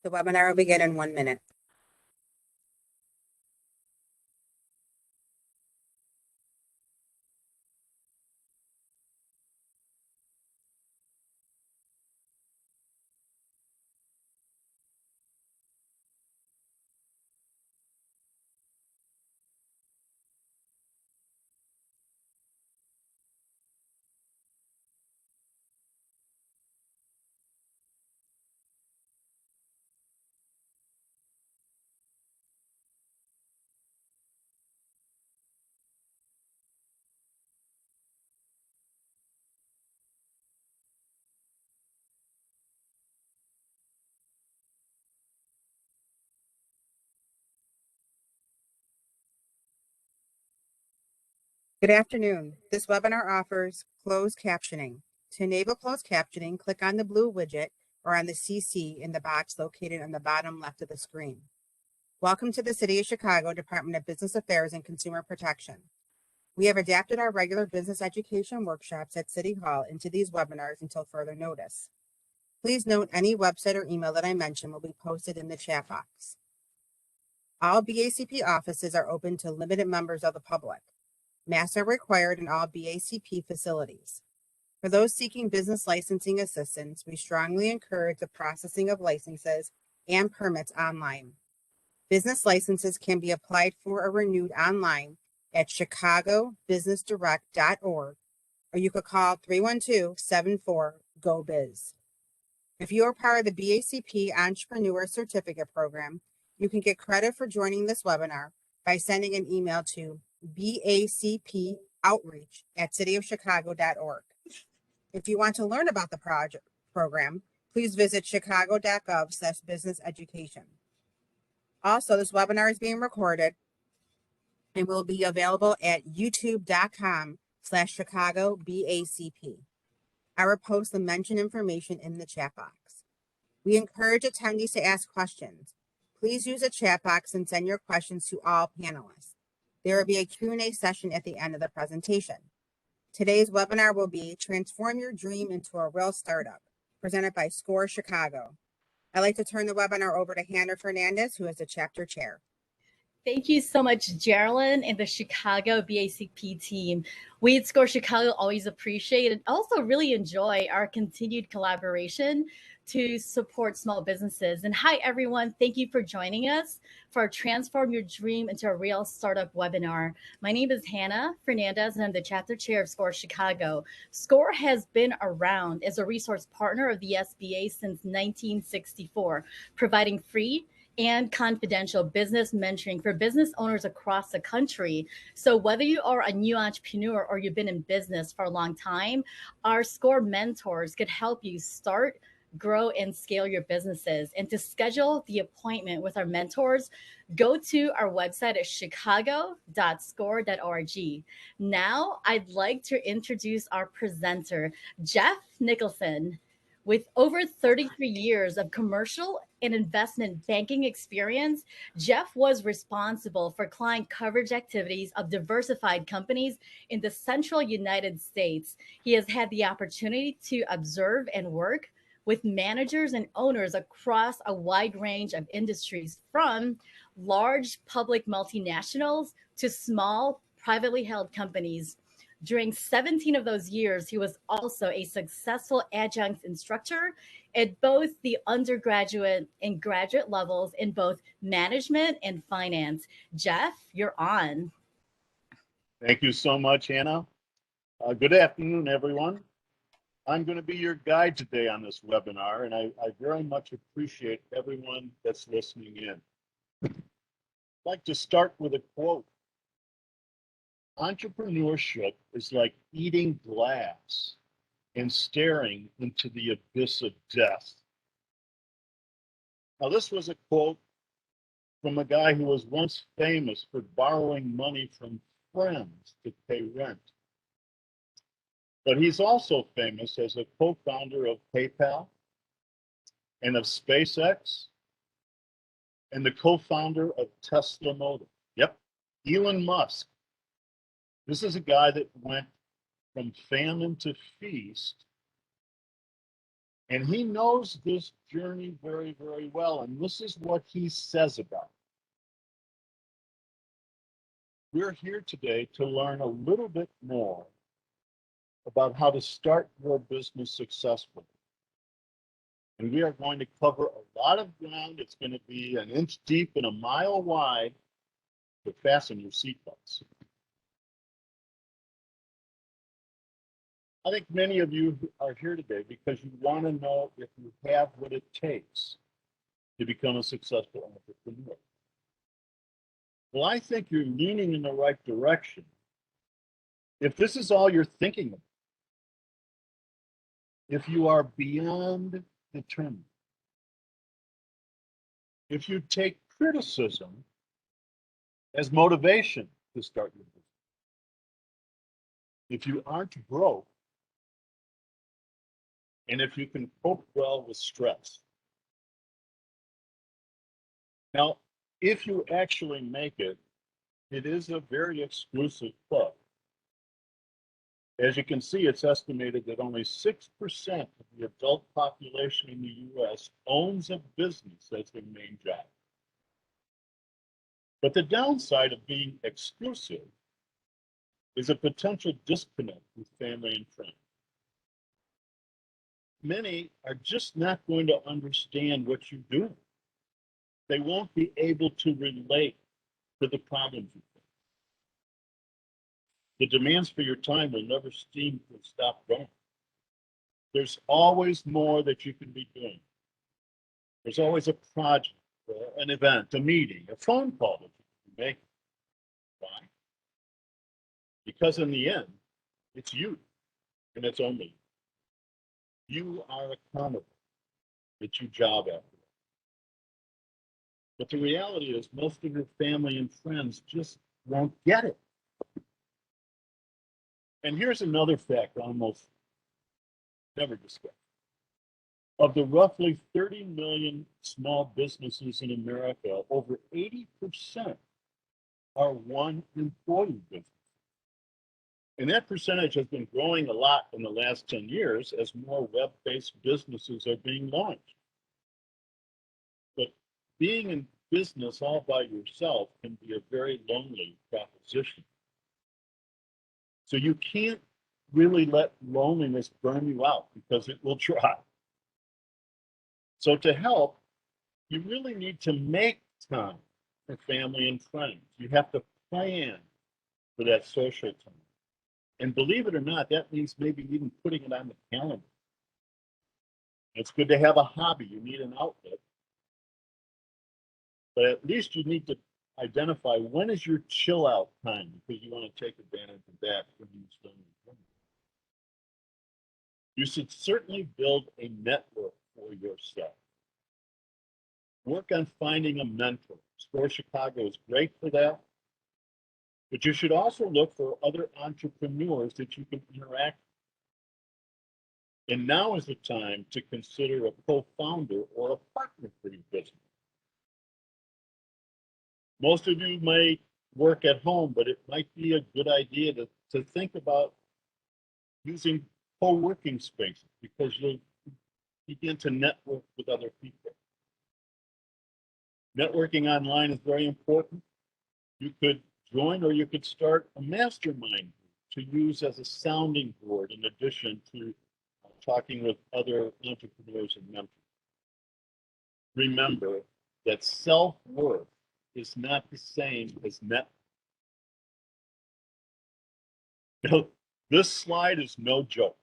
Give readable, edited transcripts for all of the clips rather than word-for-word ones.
The webinar will begin in 1 minute. Good afternoon. This webinar offers closed captioning. To enable closed captioning, click on the blue widget or on the CC in the box located on the bottom left of the screen. Welcome to the City of Chicago Department of Business Affairs and Consumer Protection. We have adapted our regular business education workshops at City Hall into these webinars until further notice. Please note any website or email that I mention will be posted in the chat box. All BACP offices are open to limited members of the public. Masks are required in all BACP facilities. For those seeking business licensing assistance, we strongly encourage the processing of licenses and permits online. Business licenses can be applied for or renewed online at chicagobusinessdirect.org, or you could call 312-74-GO-BIZ. If you are part of the BACP Entrepreneur Certificate Program, you can get credit for joining this webinar by sending an email to bacpoutreach@cityofchicago.org. If you want to learn about the program, please visit chicago.gov/business education. Also, this webinar is being recorded and will be available at youtube.com/ChicagoBACP. I will post the mentioned information in the chat box. We encourage attendees to ask questions. Please use the chat box and send your questions to all panelists. There will be a Q&A session at the end of the presentation. Today's webinar will be Transform Your Dream into a Real Startup, presented by SCORE Chicago. I'd like to turn the webinar over to Hannah Fernandez, who is the chapter chair. Thank you so much, Geraldine and the Chicago BACP team. We at SCORE Chicago always appreciate and also really enjoy our continued collaboration to support small businesses. And hi, everyone. Thank you for joining us for our Transform Your Dream into a Real Startup webinar. My name is Hannah Fernandez, and I'm the chapter chair of SCORE Chicago. SCORE has been around as a resource partner of the SBA since 1964, providing free and confidential business mentoring for business owners across the country. So whether you are a new entrepreneur or you've been in business for a long time, our SCORE mentors could help you start, grow, and scale your businesses. And to schedule the appointment with our mentors, go to our website at chicago.score.org. Now, I'd like to introduce our presenter, Jeff Nicholson. With over 33 years of commercial and investment banking experience, Jeff was responsible for client coverage activities of diversified companies in the central United States. He has had the opportunity to observe and work with managers and owners across a wide range of industries, from large public multinationals to small privately held companies. During 17 of those years, he was also a successful adjunct instructor at both the undergraduate and graduate levels in both management and finance. Jeff, you're on. Thank you so much, Hannah. Good afternoon, everyone. I'm going to be your guide today on this webinar, and I very much appreciate everyone that's listening in. I'd like to start with a quote. Entrepreneurship is like eating glass and staring into the abyss of death. Now, this was a quote from a guy who was once famous for borrowing money from friends to pay rent. But he's also famous as a co-founder of PayPal and of SpaceX and the co-founder of Tesla Motors. Yep, Elon Musk. This is a guy that went from famine to feast And he knows this journey very, very well. And this is what he says about it. We're here today to learn a little bit more about how to start your business successfully. And we are going to cover a lot of ground. It's going to be an inch deep and a mile wide, but fasten your seatbelts. I think many of you are here today because you want to know if you have what it takes to become a successful entrepreneur. Well, I think you're leaning in the right direction if this is all you're thinking about. If you are beyond determined, if you take criticism as motivation to start your business, if you aren't broke, and if you can cope well with stress. Now, if you actually make it, it is a very exclusive club. As you can see, it's estimated that only 6% of the adult population in the US owns a business as their main job. But the downside of being exclusive is a potential disconnect with family and friends. Many are just not going to understand what you do. They won't be able to relate to the problems you face. The demands for your time will never seem to stop growing. There's always more that you can be doing. There's always a project, an event, a meeting, a phone call that you can make. Why? Because in the end, it's you, and it's only you. You are accountable. It's your job after that. But the reality is most of your family and friends just won't get it. And here's another fact almost never discussed. Of the roughly 30 million small businesses in America, over 80% are one employee business. And that percentage has been growing a lot in the last 10 years as more web-based businesses are being launched. But being in business all by yourself can be a very lonely proposition. So you can't really let loneliness burn you out because it will try. So to help, you really need to make time for family and friends. You have to plan for that social time. And believe it or not, that means maybe even putting it on the calendar. It's good to have a hobby. You need an outlet. But at least you need to identify when is your chill out time because you want to take advantage of that when you spend your time. You should certainly build a network for yourself. Work on finding a mentor. Score Chicago is great for that. But you should also look for other entrepreneurs that you can interact with. And now is the time to consider a co-founder or a partner for your business. Most of you might work at home, but it might be a good idea to think about using co-working spaces because you'll begin to network with other people. Networking online is very important. You could join or you could start a mastermind to use as a sounding board in addition to talking with other entrepreneurs and mentors. Remember that self-worth is not the same as net. This slide is no joke.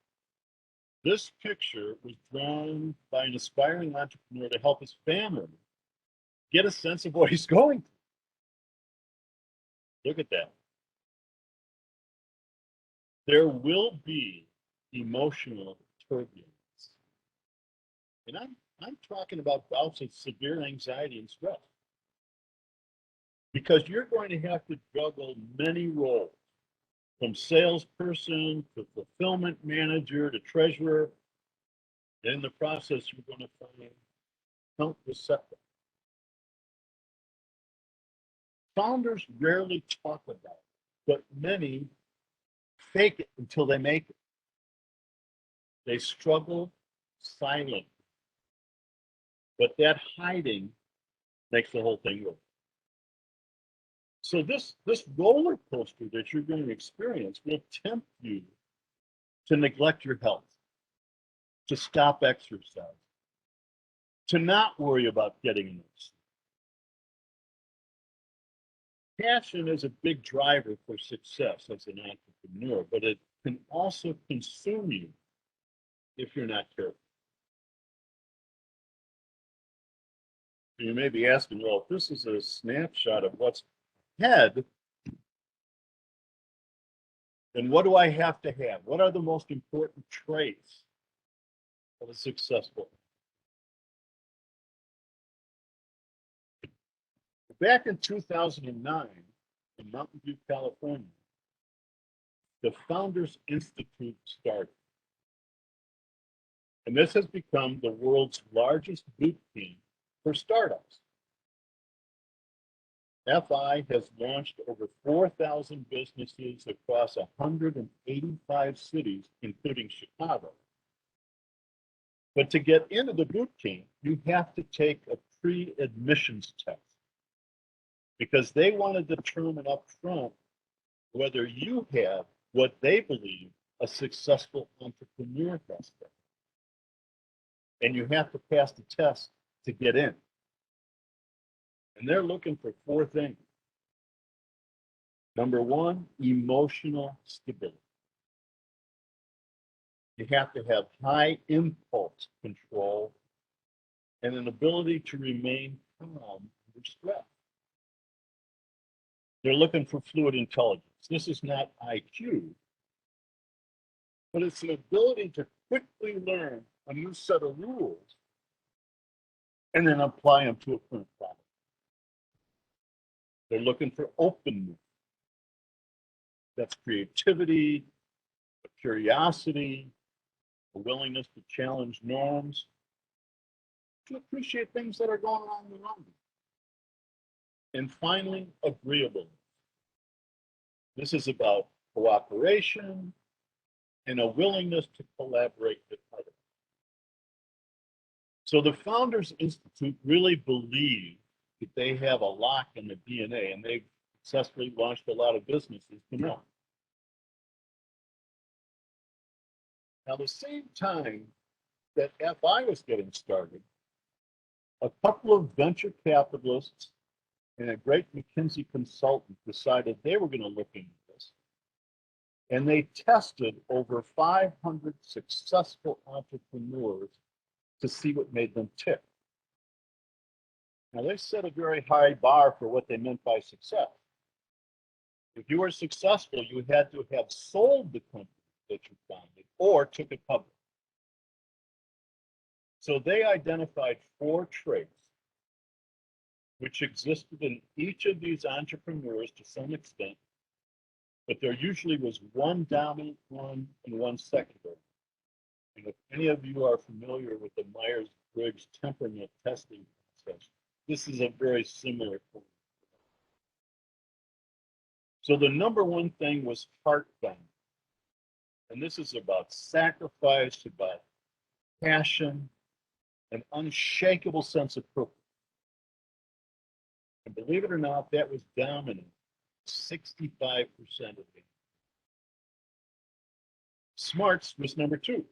This picture was drawn by an aspiring entrepreneur to help his family get a sense of what he's going through. Look at that. There will be emotional turbulence. And I'm talking about bouts of severe anxiety and stress. Because you're going to have to juggle many roles, from salesperson to fulfillment manager to treasurer. And in the process, you're going to find countless setbacks. Founders rarely talk about it, but many fake it until they make it. They struggle silent. But that hiding makes the whole thing work. So this roller coaster that you're going to experience will tempt you to neglect your health, to stop exercise, to not worry about getting enough sleep. Passion is a big driver for success as an entrepreneur, but it can also consume you if you're not careful. You may be asking, well, if this is a snapshot of what's ahead, then what do I have to have? What are the most important traits of a successful? Back in 2009, in Mountain View, California, the Founders Institute started. And this has become the world's largest boot camp for startups. FI has launched over 4,000 businesses across 185 cities, including Chicago. But to get into the boot camp, you have to take a pre-admissions test because they want to determine up front whether you have what they believe a successful entrepreneur has. And you have to pass the test to get in. And they're looking for 4 things. Number 1, emotional stability. You have to have high impulse control and an ability to remain calm under stress. They're looking for fluid intelligence. This is not IQ, but it's an ability to quickly learn a new set of rules and then apply them to a current problem. They're looking for openness. That's creativity, curiosity, a willingness to challenge norms, to appreciate things that are going on around you. And finally, agreeableness. This is about cooperation and a willingness to collaborate with others. So the Founders Institute really believe that they have a lock in the DNA, and they've successfully launched a lot of businesses to know. Now, the same time that FI was getting started, a couple of venture capitalists and a great McKinsey consultant decided they were going to look into this. And they tested over 500 successful entrepreneurs to see what made them tick. Now, they set a very high bar for what they meant by success. If you were successful, you had to have sold the company that you founded or took it public. So they identified 4 traits which existed in each of these entrepreneurs to some extent, but there usually was one dominant one and one secondary. And if any of you are familiar with the Myers-Briggs temperament testing process, this is a very similar point. So the number 1 thing was heartbound. And this is about sacrifice, about passion, an unshakable sense of purpose. And believe it or not, that was dominant 65% of it. Smarts was number 2.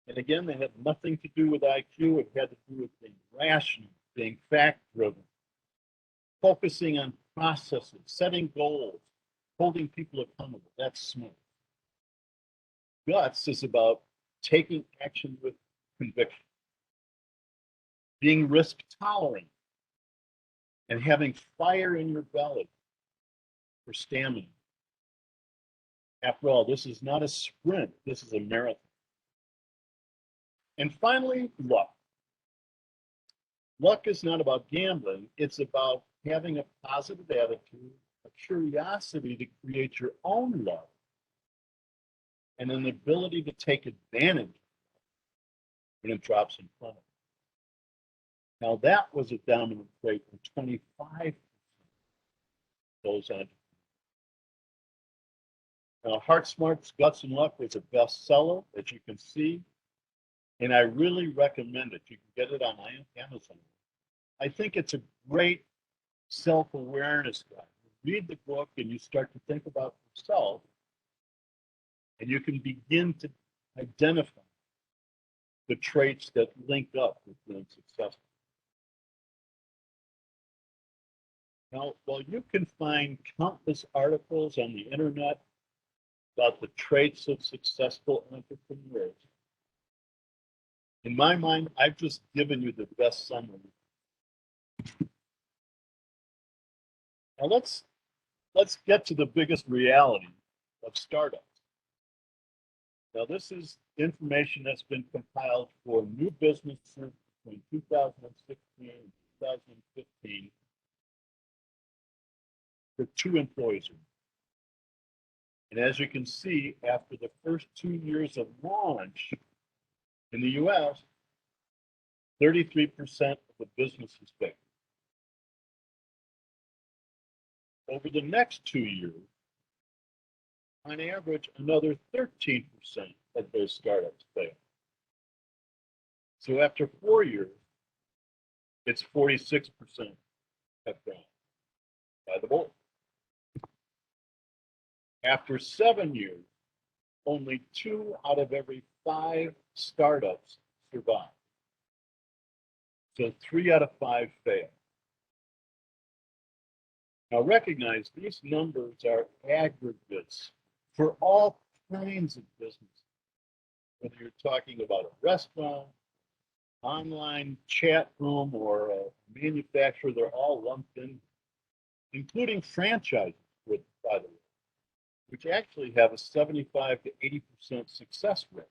And again, they had nothing to do with IQ. It had to do with being rational, being fact-driven, focusing on processes, setting goals, holding people accountable. That's smart. Guts is about taking action with conviction, being risk tolerant, and having fire in your belly for stamina. After all, this is not a sprint, this is a marathon. And finally, luck. Luck is not about gambling, it's about having a positive attitude, a curiosity to create your own luck, and an ability to take advantage when it drops in front of you. Now, that was a dominant trait in 25% of those entrepreneurs. Now, Heart Smarts, Guts, and Luck was a bestseller, as you can see. And I really recommend it. You can get it on Amazon. I think it's a great self-awareness guide. You read the book and you start to think about yourself, and you can begin to identify the traits that link up with being successful. Now, while you can find countless articles on the internet about the traits of successful entrepreneurs, in my mind, I've just given you the best summary. Now let's get to the biggest reality of startups. Now this is information that's been compiled for new businesses between 2016 and 2015 for 2 employees. And as you can see, after the first 2 years of launch in the US, 33% of the business is failed. Over the next 2 years, on average, another 13% of those startups fail. So after 4 years, it's 46% have gone by the board. After 7 years, only 2 out of every 5 startups survive. So 3 out of 5 fail. Now recognize these numbers are aggregates for all kinds of business. Whether you're talking about a restaurant, online chat room, or a manufacturer, they're all lumped in, including franchises, by the way, which actually have a 75 to 80% success rate.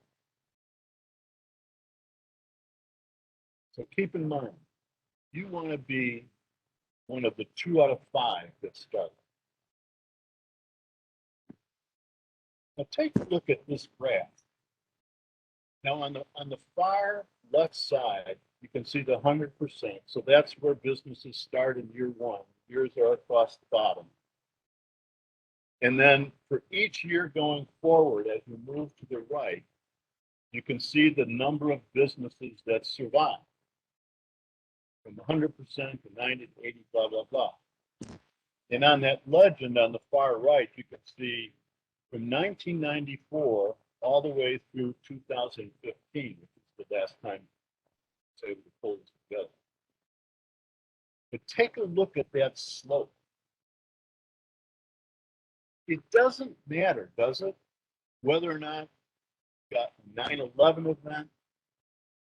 So keep in mind, you want to be one of the 2 out of 5 that start. Now take a look at this graph. Now on the far left side, you can see the 100%. So that's where businesses start in year 1. Years are across the bottom. And then for each year going forward, as you move to the right, you can see the number of businesses that survive from 100% to 90 to 80, blah, blah, blah. And on that legend on the far right, you can see from 1994 all the way through 2015, which is the last time I was able to pull this together. But take a look at that slope. It doesn't matter, does it? Whether or not you've got a 9/11 event,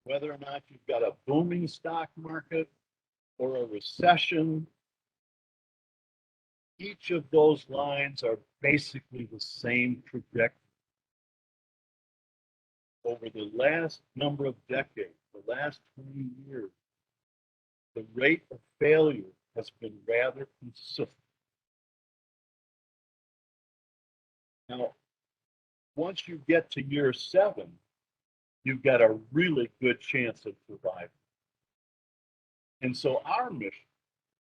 whether or not you've got a booming stock market or a recession, each of those lines are basically the same trajectory. Over the last number of decades, the last 20 years, the rate of failure has been rather consistent. Now, once you get to year 7, you've got a really good chance of surviving. And so our mission,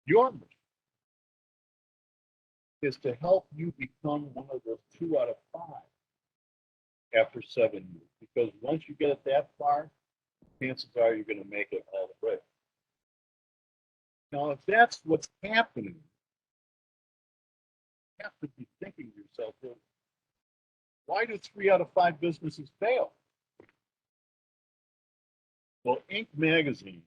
your mission, is to help you become one of those 2 out of 5 after 7 years. Because once you get it that far, chances are you're going to make it all the way. Now, if that's what's happening, you have to be thinking to yourself, well, why do 3 out of 5 businesses fail? Well, Inc. magazine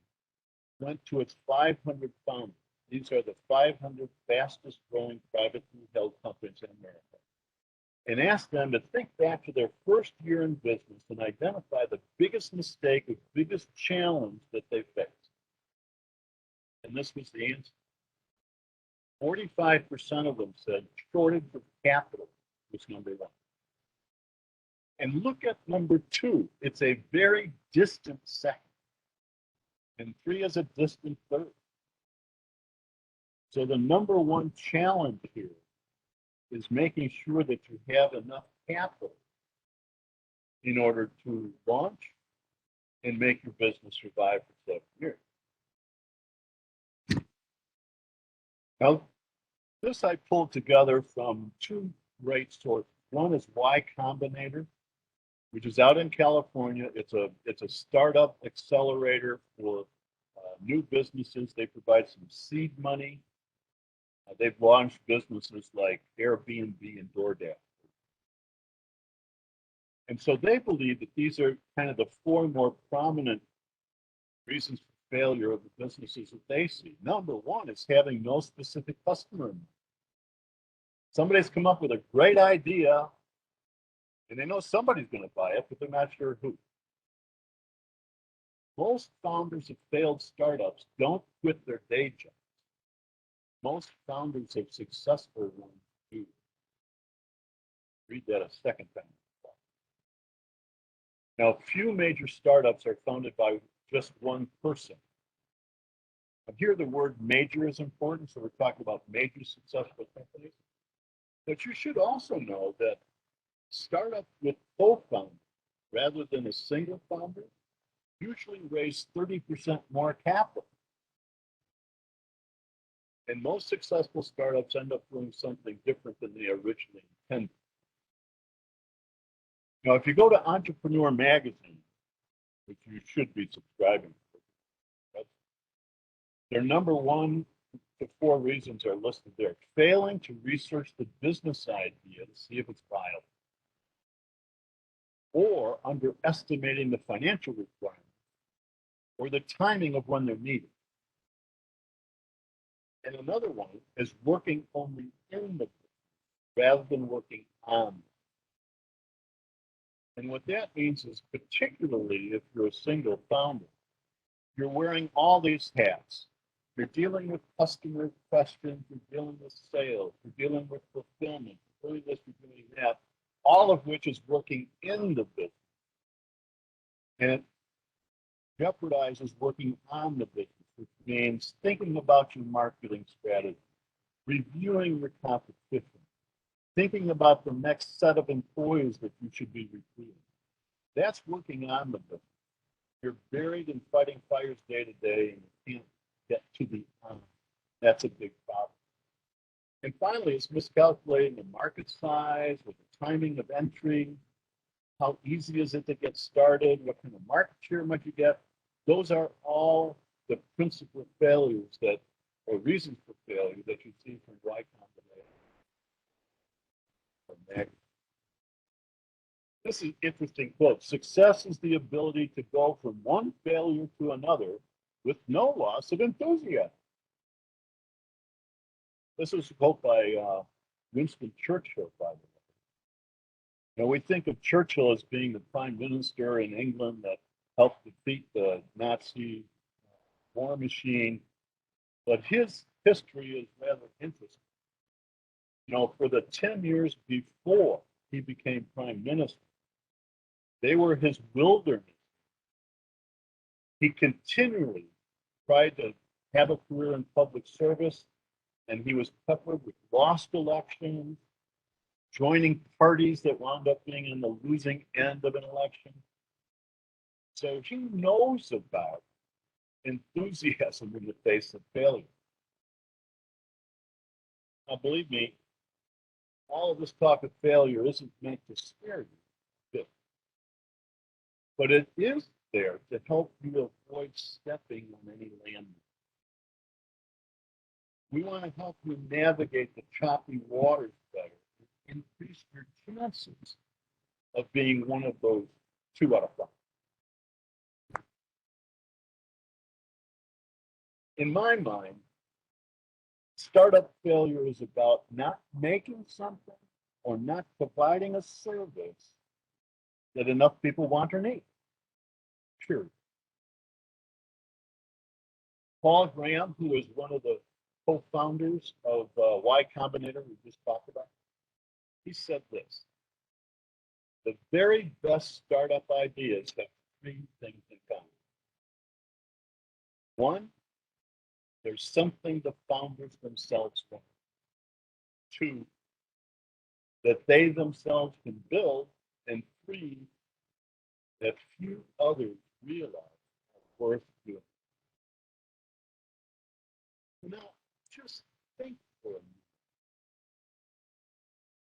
went to its 500 founders. These are the 500 fastest growing privately held companies in America. And asked them to think back to their first year in business and identify the biggest mistake or biggest challenge that they faced. And this was the answer. 45% of them said shortage of capital was number 1. And look at number 2. It's a very distant second. And 3 is a distant third. So the number 1 challenge here is making sure that you have enough capital in order to launch and make your business survive for 7 years. Now, this I pulled together from 2 great sources. One is Y Combinator, which is out in California. It's a startup accelerator for new businesses. They provide some seed money. They've launched businesses like Airbnb and DoorDash. And so they believe that these are kind of the four more prominent reasons for failure of the businesses that they see. Number one is having no specific customer. Somebody's come up with a great idea and they know somebody's going to buy it, but they're not sure who. Most founders of failed startups don't quit their day jobs. Most founders of successful ones do. Read that a second time. Now, few major startups are founded by just one person. And here the word major is important, so we're talking about major successful companies. But you should also know that startups with co-founders rather than a single founder usually raise 30% more capital. And most successful startups end up doing something different than they originally intended. Now, if you go to Entrepreneur Magazine, which you should be subscribing to, their number 1 to 4 reasons are listed there. Failing to research the business idea to see if it's viable, or underestimating the financial requirements, or the timing of when they're needed. And another one is working only in the business rather than working on it. And what that means is, particularly if you're a single founder, you're wearing all these hats. You're dealing with customer questions, you're dealing with sales, you're dealing with fulfillment, you're doing this, you're doing that, all of which is working in the business. And it jeopardizes working on the business, which means thinking about your marketing strategy, reviewing your competition, thinking about the next set of employees that you should be recruiting. That's working on the business. You're buried in fighting fires day to day, and you can't get to the on. That's a big problem. And finally, it's miscalculating the market size or the timing of entering. How easy is it to get started? What kind of market share might you get? Those are all the principal failures that, or reasons for failure that you see from Y Combinator. This is an interesting quote. Success is the ability to go from one failure to another with no loss of enthusiasm. This is a quote by Winston Churchill, by the way. Now, we think of Churchill as being the prime minister in England that helped defeat the Nazi war machine, but his history is rather interesting. You know, for the 10 years before he became prime minister, they were his wilderness. He continually tried to have a career in public service, and he was peppered with lost elections, joining parties that wound up being in the losing end of an election. So he knows about enthusiasm in the face of failure. Now, believe me, all of this talk of failure isn't meant to scare you, but it is there to help you avoid stepping on any landmine. We want to help you navigate the choppy waters better, increase your chances of being one of those 2 out of 5. In my mind, startup failure is about not making something or not providing a service that enough people want or need. Sure. Paul Graham, who is one of the co-founders of Y Combinator we just talked about, he said this: the very best startup ideas have 3 things in common. 1, there's something the founders themselves want. 2, that they themselves can build. And 3, that few others realize are worth doing. Now, just think for a minute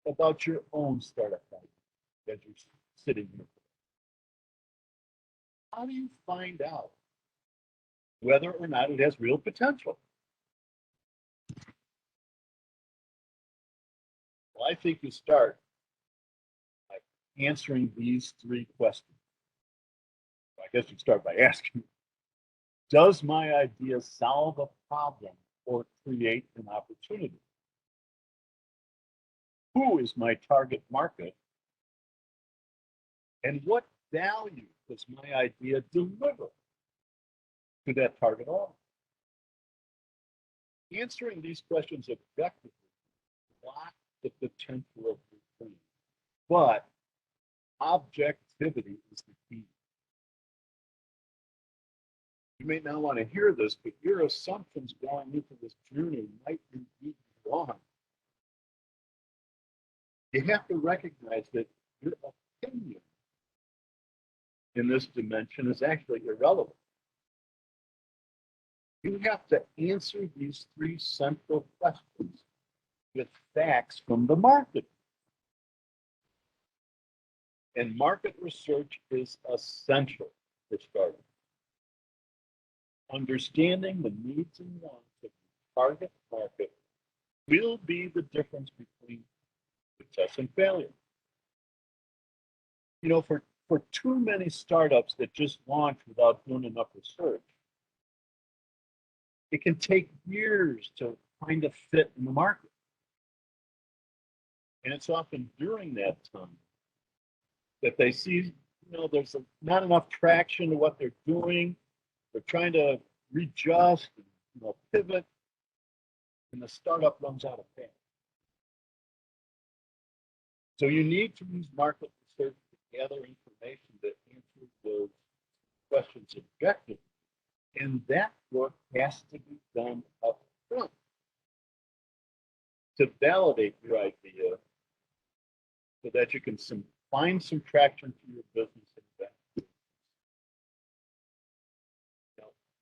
about your own startup idea as you're sitting here. how do you find out whether or not it has real potential? Well, I think you start by answering these three questions. I guess you start by asking, does my idea solve a problem or create an opportunity? Who is my target market? And what value does my idea deliver to that target audience? Answering these questions objectively blocks the potential of your plan. But objectivity is the key. You may not want to hear this, but your assumptions going into this journey might indeed be wrong. You have to recognize that your opinion in this dimension is actually irrelevant. You have to answer these three central questions with facts from the market. And market research is essential for starting. Understanding the needs and wants of the target market will be the difference between success and failure. You know, for too many startups that just launch without doing enough research, it can take years to find a fit in the market. And it's often during that time that they see, there's not enough traction to what they're doing. They're trying to readjust, pivot, and the startup runs out of gas. So you need to use market research to gather information that answers those questions objectively. And that work has to be done up front to validate your idea so that you can find some traction for your business and invest.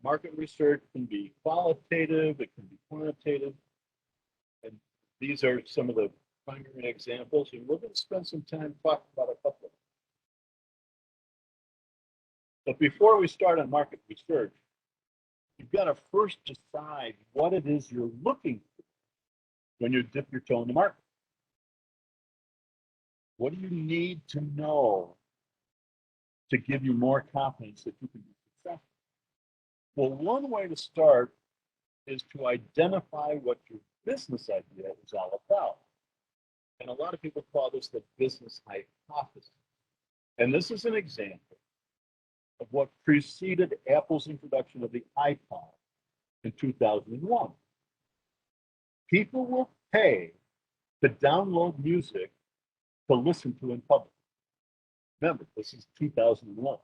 Market research can be qualitative, it can be quantitative, and these are some of the primary examples, and we're going to spend some time talking about a couple of them. But before we start on market research, you've got to first decide what it is you're looking for when you dip your toe in the market. What do you need to know to give you more confidence that you can be successful? Well, one way to start is to identify what your business idea is all about. And a lot of people call this the business hypothesis. And this is an example of what preceded Apple's introduction of the iPod in 2001. People will pay to download music to listen to in public. Remember, this is 2001.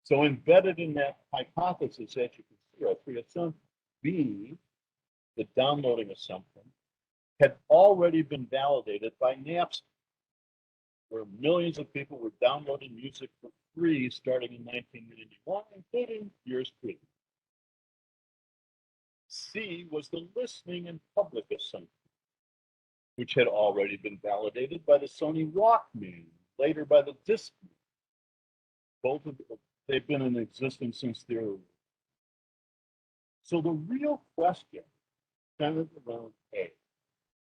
So embedded in that hypothesis, as you can see, are three assumptions. B, the downloading assumption, had already been validated by Napster, where millions of people were downloading music for free starting in 1991, including yours truly. C was the listening in public assumption, which had already been validated by the Sony Walkman, later by the Discman. Both of them, they've been in existence since their early. So the real question centered around A.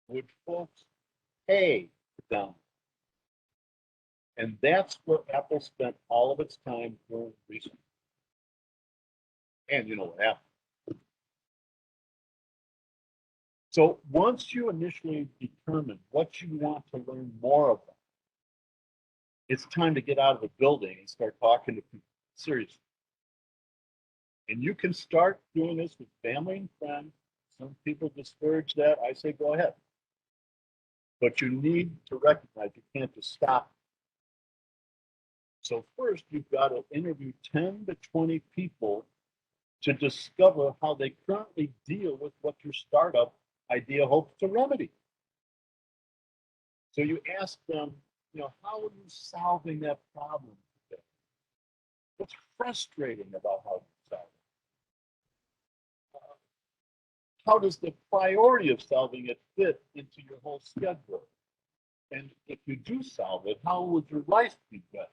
Would folks pay to download? And that's where Apple spent all of its time doing research. And you know what happened. So once you initially determine what you want to learn more about, it's time to get out of the building and start talking to people seriously. And you can start doing this with family and friends. Some people discourage that. I say go ahead. But you need to recognize you can't just stop. So first, you've got to interview 10 to 20 people to discover how they currently deal with what your startup idea hopes to remedy. So you ask them, how are you solving that problem today? What's frustrating about how you solve it? How does the priority of solving it fit into your whole schedule? And if you do solve it, how would your life be better?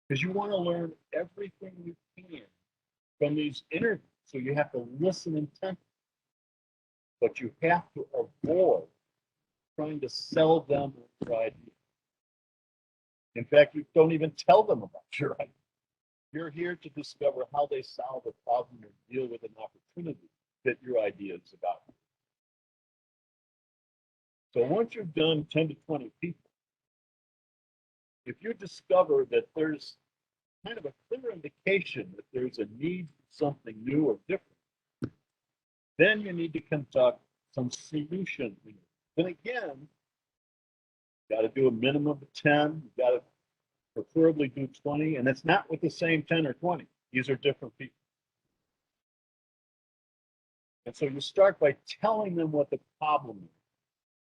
because you want to learn everything you can from these interviews. So you have to listen intently, but you have to avoid trying to sell them your idea. In fact, you don't even tell them about your idea. You're here to discover how they solve a problem or deal with an opportunity that your idea is about. So once you've done 10 to 20 people, if you discover that there's kind of a clear indication that there's a need for something new or different, then you need to conduct some solution. Then again, you got to do a minimum of 10. You got to preferably do 20, and it's not with the same 10 or 20. These are different people. And so you start by telling them what the problem is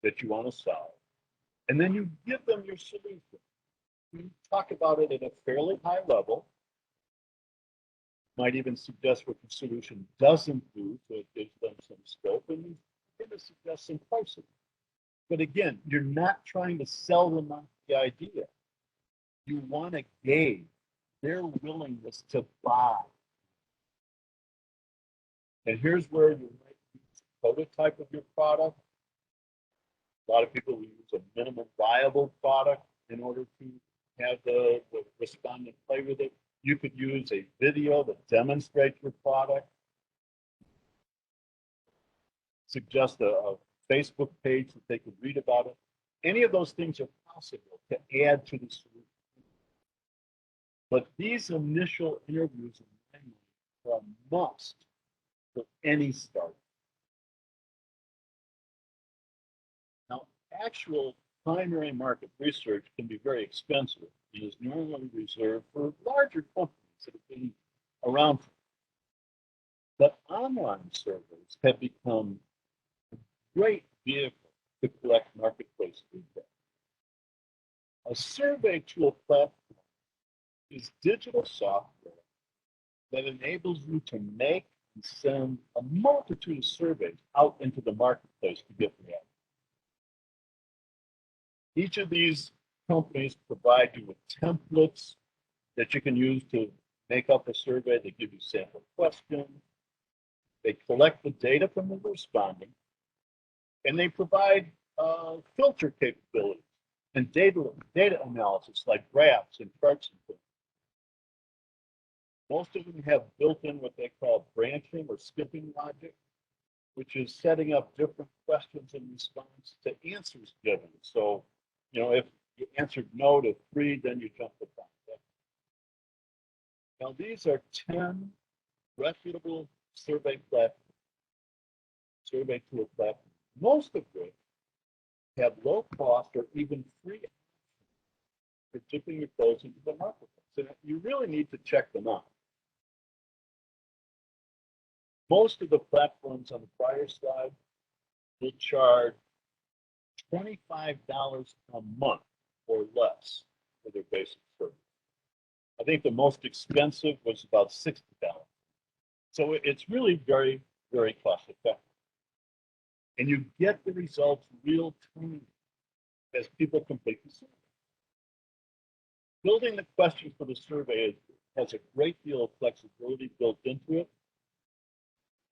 that you want to solve, and then you give them your solution. You talk about it at a fairly high level. Might even suggest what the solution doesn't do, so it gives them some scope, and you kind of suggest some pricing. But again, you're not trying to sell them on the idea. You want to gauge their willingness to buy. And here's where you might use a prototype of your product. A lot of people will use a minimum viable product in order to have the respondent play with it. You could use a video that demonstrates your product. Suggest a Facebook page that they could read about it. Any of those things are possible to add to the solution. But these initial interviews are a must for any startup. Now, actual primary market research can be very expensive and is normally reserved for larger companies that have been around. But online surveys have become a great vehicle to collect marketplace feedback. A survey tool platform is digital software that enables you to make and send a multitude of surveys out into the marketplace to get reaction. Each of these companies provide you with templates that you can use to make up a survey. They give you sample questions. They collect the data from the respondent, and they provide filter capabilities and data analysis like graphs and charts and things. Most of them have built in what they call branching or skipping logic, which is setting up different questions in response to answers given. So, if you answered no to 3, then you jump to 5. Now, these are 10 reputable survey tool platforms, most of which have low cost or even free for dipping your toes into the marketplace. So you really need to check them out. Most of the platforms on the prior slide will charge $25 a month or less for their basic service. I think the most expensive was about $60. So it's really very, very cost effective. And you get the results real time as people complete the survey. Building the questions for the survey has a great deal of flexibility built into it.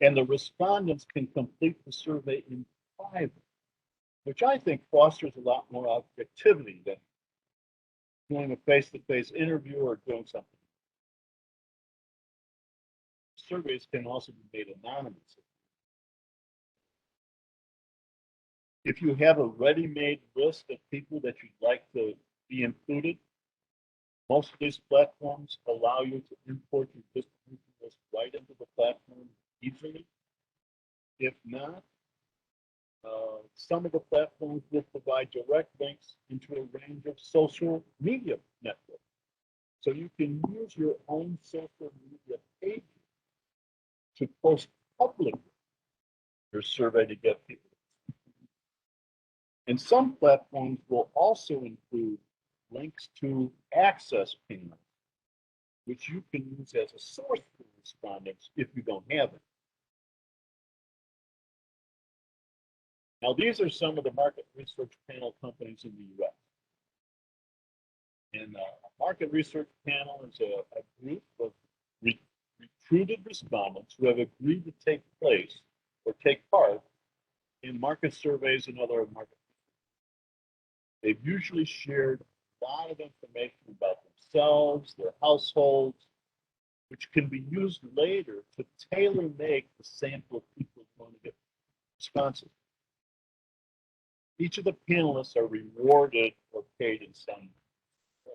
And the respondents can complete the survey in private, which I think fosters a lot more objectivity than doing a face-to-face interview or doing something. Surveys can also be made anonymous. If you have a ready-made list of people that you'd like to be included, most of these platforms allow you to import your distribution list right into the platform easily. If not, some of the platforms will provide direct links into a range of social media networks. So you can use your own social media pages to post publicly your survey to get people. And some platforms will also include links to access payments, which you can use as a source for respondents if you don't have it. Now, these are some of the market research panel companies in the US. And a market research panel is a group of recruited respondents who have agreed to take place or take part in market surveys and other market. They've usually shared a lot of information about themselves, their households, which can be used later to tailor make the sample of people who want to get responses. Each of the panelists are rewarded or paid in some way.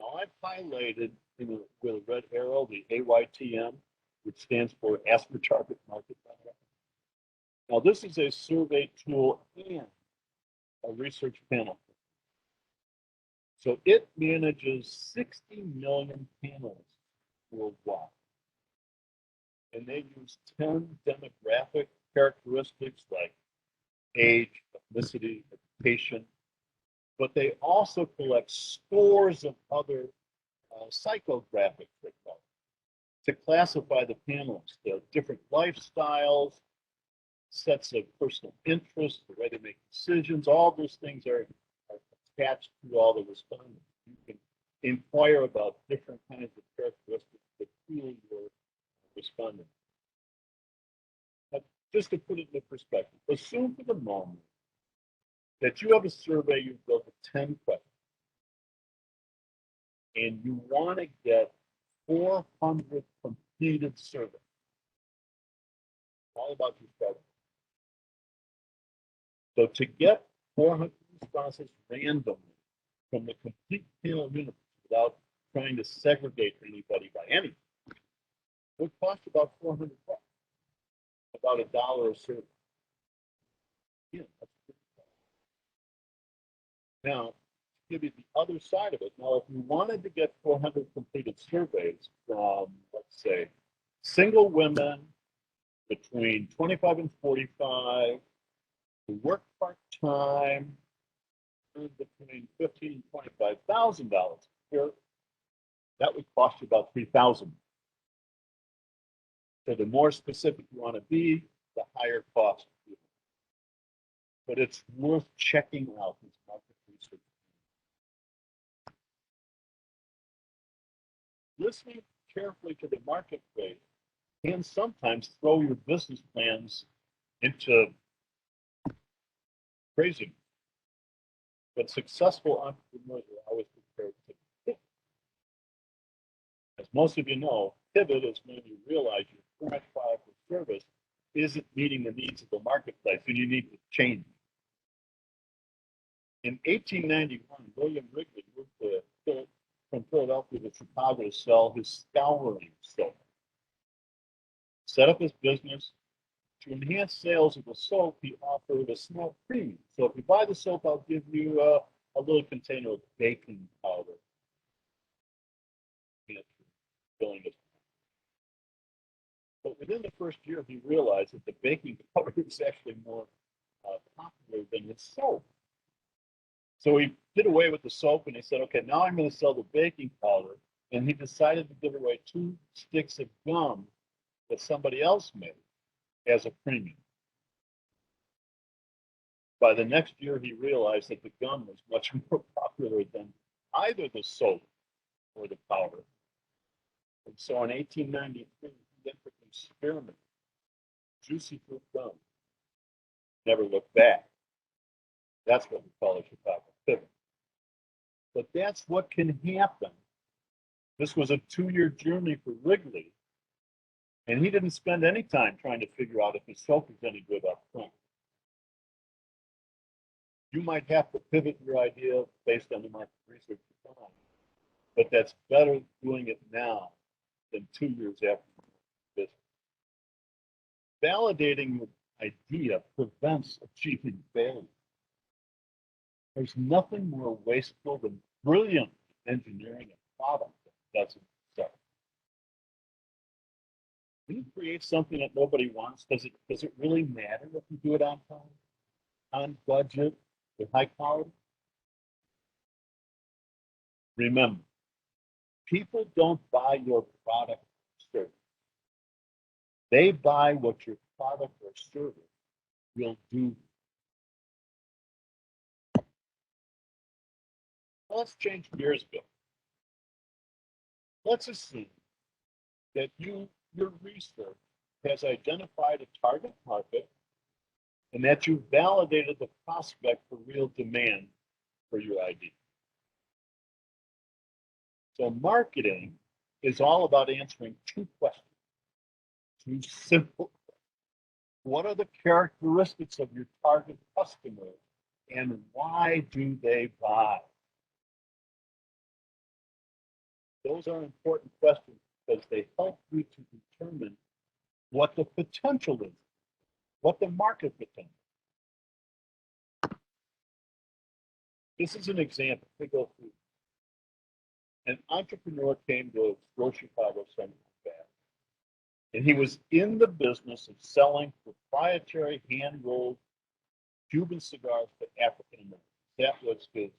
Now I've highlighted with a red arrow the AYTM, which stands for Ask for Target Market. Now this is a survey tool and a research panel. So it manages 60 million panels worldwide. And they use 10 demographic characteristics like age, ethnicity, education, but they also collect scores of other psychographics to classify the panelists. They have different lifestyles, sets of personal interests, the way they make decisions, all those things are attached to all the respondents. You can inquire about different kinds of characteristics that feel your respondent. But just to put it into perspective, assume for the moment that you have a survey, you've built with 10 questions, and you want to get 400 completed surveys. All about your strategy. So to get 400 responses randomly from the complete panel universe without trying to segregate anybody by anything would cost about $400, about $1 a survey. Yeah, that's pretty cool. Now, to give you the other side of it, now if you wanted to get 400 completed surveys from, let's say, single women between 25 and 45, who work part-time, earn between $15,000 and $25,000 a year, that would cost you about $3,000. So the more specific you want to be, the higher cost. But it's worth checking out this market research. Listening carefully to the marketplace can sometimes throw your business plans into crazy. But successful entrepreneurs are always prepared to pivot. As most of you know, pivot is when you realize your current product or service isn't meeting the needs of the marketplace and you need to change. In 1891, William Wrigley moved from Philadelphia to Chicago to sell his scouring soap. Set up his business. To enhance sales of the soap, he offered a small premium. So if you buy the soap, I'll give you a little container of baking powder. But within the first year, he realized that the baking powder was actually more popular than his soap. So he did away with the soap and he said, okay, now I'm going to sell the baking powder. And he decided to give away 2 sticks of gum that somebody else made as a premium. By the next year, he realized that the gum was much more popular than either the soap or the powder. And so in 1893, he entered an experiment, juicy fruit gum. Never looked back. That's what we call a Chicago pivot. But that's what can happen. This was a 2-year journey for Wrigley, and he didn't spend any time trying to figure out if his soap was any good up front. You might have to pivot your idea based on the market research you've done, but that's better doing it now than 2 years after business. Validating your idea prevents achieving failure. There's nothing more wasteful than brilliant engineering a product that doesn't sell. When you create something that nobody wants, does it really matter if you do it on time, on budget, with high quality? Remember, people don't buy your product or service. They buy what your product or service will do. Well, let's change gears, Bill. Let's assume that your research has identified a target market and that you validated the prospect for real demand for your idea. So marketing is all about answering two questions, two simple. What are the characteristics of your target customer and why do they buy? Those are important questions because they help you to determine what the potential is, what the market potential. This is an example. We go through. An entrepreneur came to Grow Chicago Central Bank, and he was in the business of selling proprietary hand-rolled Cuban cigars to African Americans. That was his.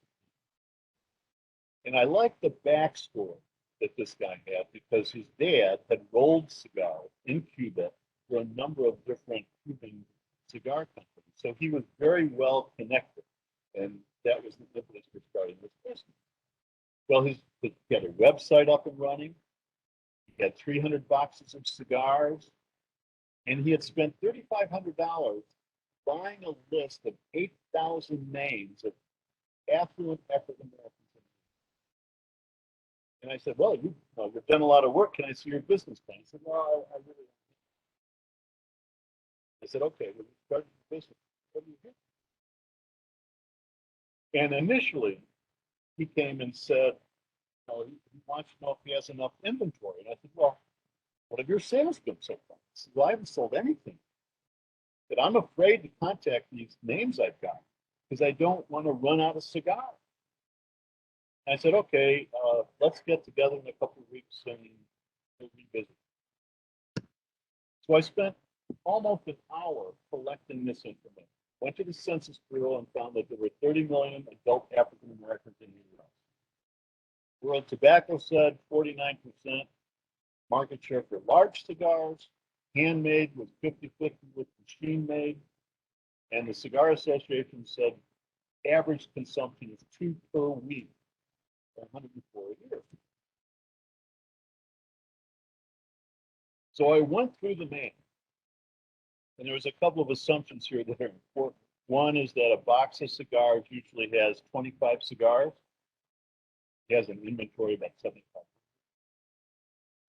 And I like the backstory that this guy had because his dad had rolled cigars in Cuba for a number of different Cuban cigar companies. So he was very well connected, and that was the impetus for starting this business. Well, he had a website up and running. He had 300 boxes of cigars, and he had spent $3,500 buying a list of 8,000 names of affluent African Americans. And I said, well, you've done a lot of work. Can I see your business plan? He said, no, I really don't. I said, okay, well, you started the business. What do you do? And initially, he came and said, he wants to know if he has enough inventory. And I said, well, what have your sales been so far? He said, well, I haven't sold anything. But I'm afraid to contact these names I've got because I don't want to run out of cigars. I said, okay, let's get together in a couple of weeks and we'll revisit. So I spent almost an hour collecting this information. Went to the Census Bureau and found that there were 30 million adult African Americans in the U.S. World Tobacco said 49% market share for large cigars. Handmade was 50-50 with machine made. And the Cigar Association said average consumption is 2 per week. 104 a year. So I went through the math, and there was a couple of assumptions here that are important. One is that a box of cigars usually has 25 cigars. It has an inventory of about 75.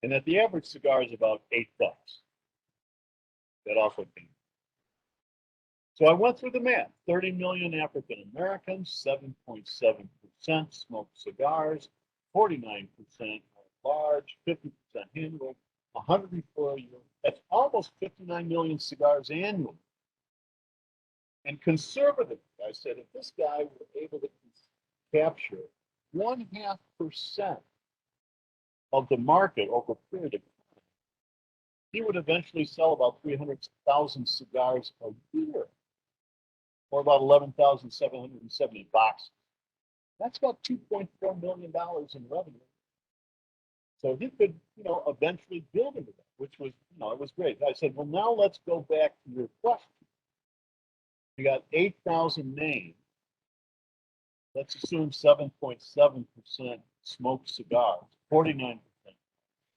And that the average cigar is about $8. That also came. So I went through the math. 30 million African Americans, 7.7% smoke cigars, 49% are large, 50% hand-rolled, 104 a year. That's almost 59 million cigars annually. And conservatively, I said, if this guy were able to capture 0.5% of the market over a period of time, he would eventually sell about 300,000 cigars a year, or about 11,770 boxes. That's about $2.4 million in revenue. So he could, eventually build into that, which was, it was great. I said, well, now let's go back to your question. You got 8,000 names. Let's assume 7.7% smoked cigars, 49%,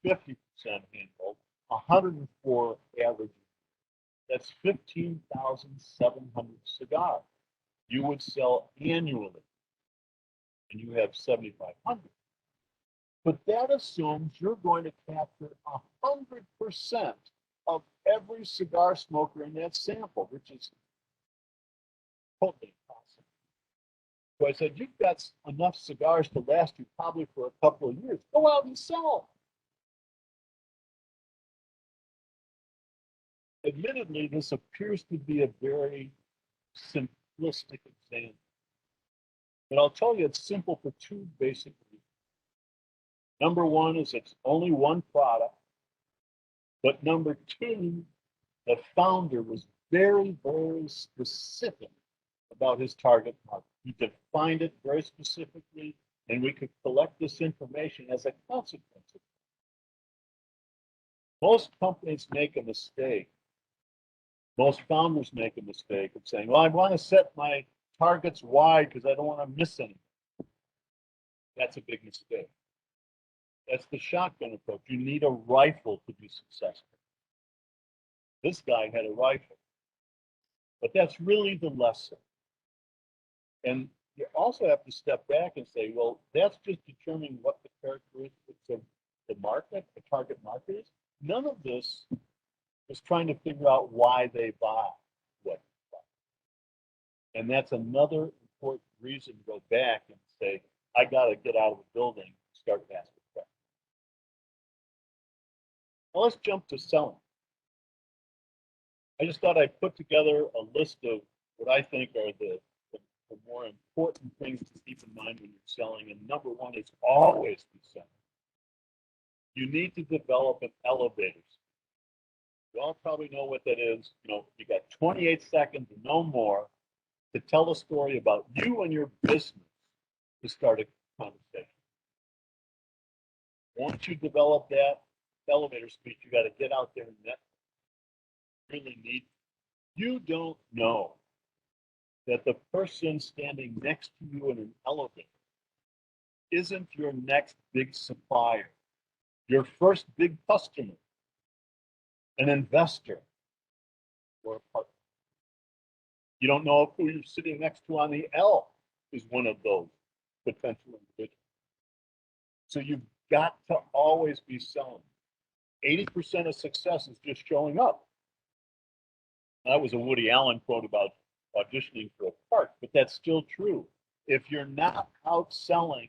50% handled, 104 average. That's 15,700 cigars you would sell annually, and you have 7,500. But that assumes you're going to capture 100% of every cigar smoker in that sample, which is totally impossible. So I said, you've got enough cigars to last you probably for a couple of years. Go out and sell them. Admittedly, this appears to be a very simplistic example. But I'll tell you it's simple for two basic reasons. Number one is it's only one product. But number two, the founder was very, very specific about his target market. He defined it very specifically, and we could collect this information as a consequence of it. Most companies make a mistake. Most founders make a mistake of saying, well, I want to set my targets wide because I don't want to miss anything. That's a big mistake. That's the shotgun approach. You need a rifle to be successful. This guy had a rifle. But that's really the lesson. And you also have to step back and say, well, that's just determining what the characteristics of the market, the target market is. None of this is trying to figure out why they buy what they buy. And that's another important reason to go back and say, I got to get out of the building and start asking questions. Now let's jump to selling. I just thought I'd put together a list of what I think are the more important things to keep in mind when you're selling. And number one is always be selling. You need to develop an elevator. You all probably know what that is. You know, you got 28 seconds and no more to tell a story about you and your business to start a conversation. Once you develop that elevator speech, you got to get out there and network. Really need. You don't know that the person standing next to you in an elevator isn't your next big supplier, your first big customer, an investor, or a partner. You don't know if who you're sitting next to on the L is one of those potential individuals. So you've got to always be selling. 80% of success is just showing up. That was a Woody Allen quote about auditioning for a part, but that's still true. If you're not out selling,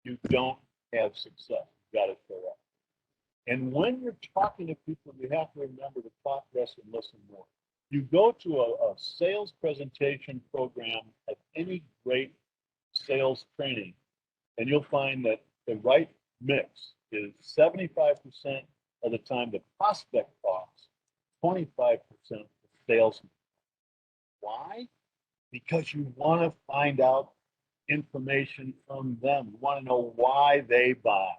you don't have success. You got to show up. And when you're talking to people, you have to remember to talk less and listen more. You go to a sales presentation program at any great sales training, and you'll find that the right mix is 75% of the time the prospect talks, 25% the salesman. Why? Because you want to find out information from them. You want to know why they buy,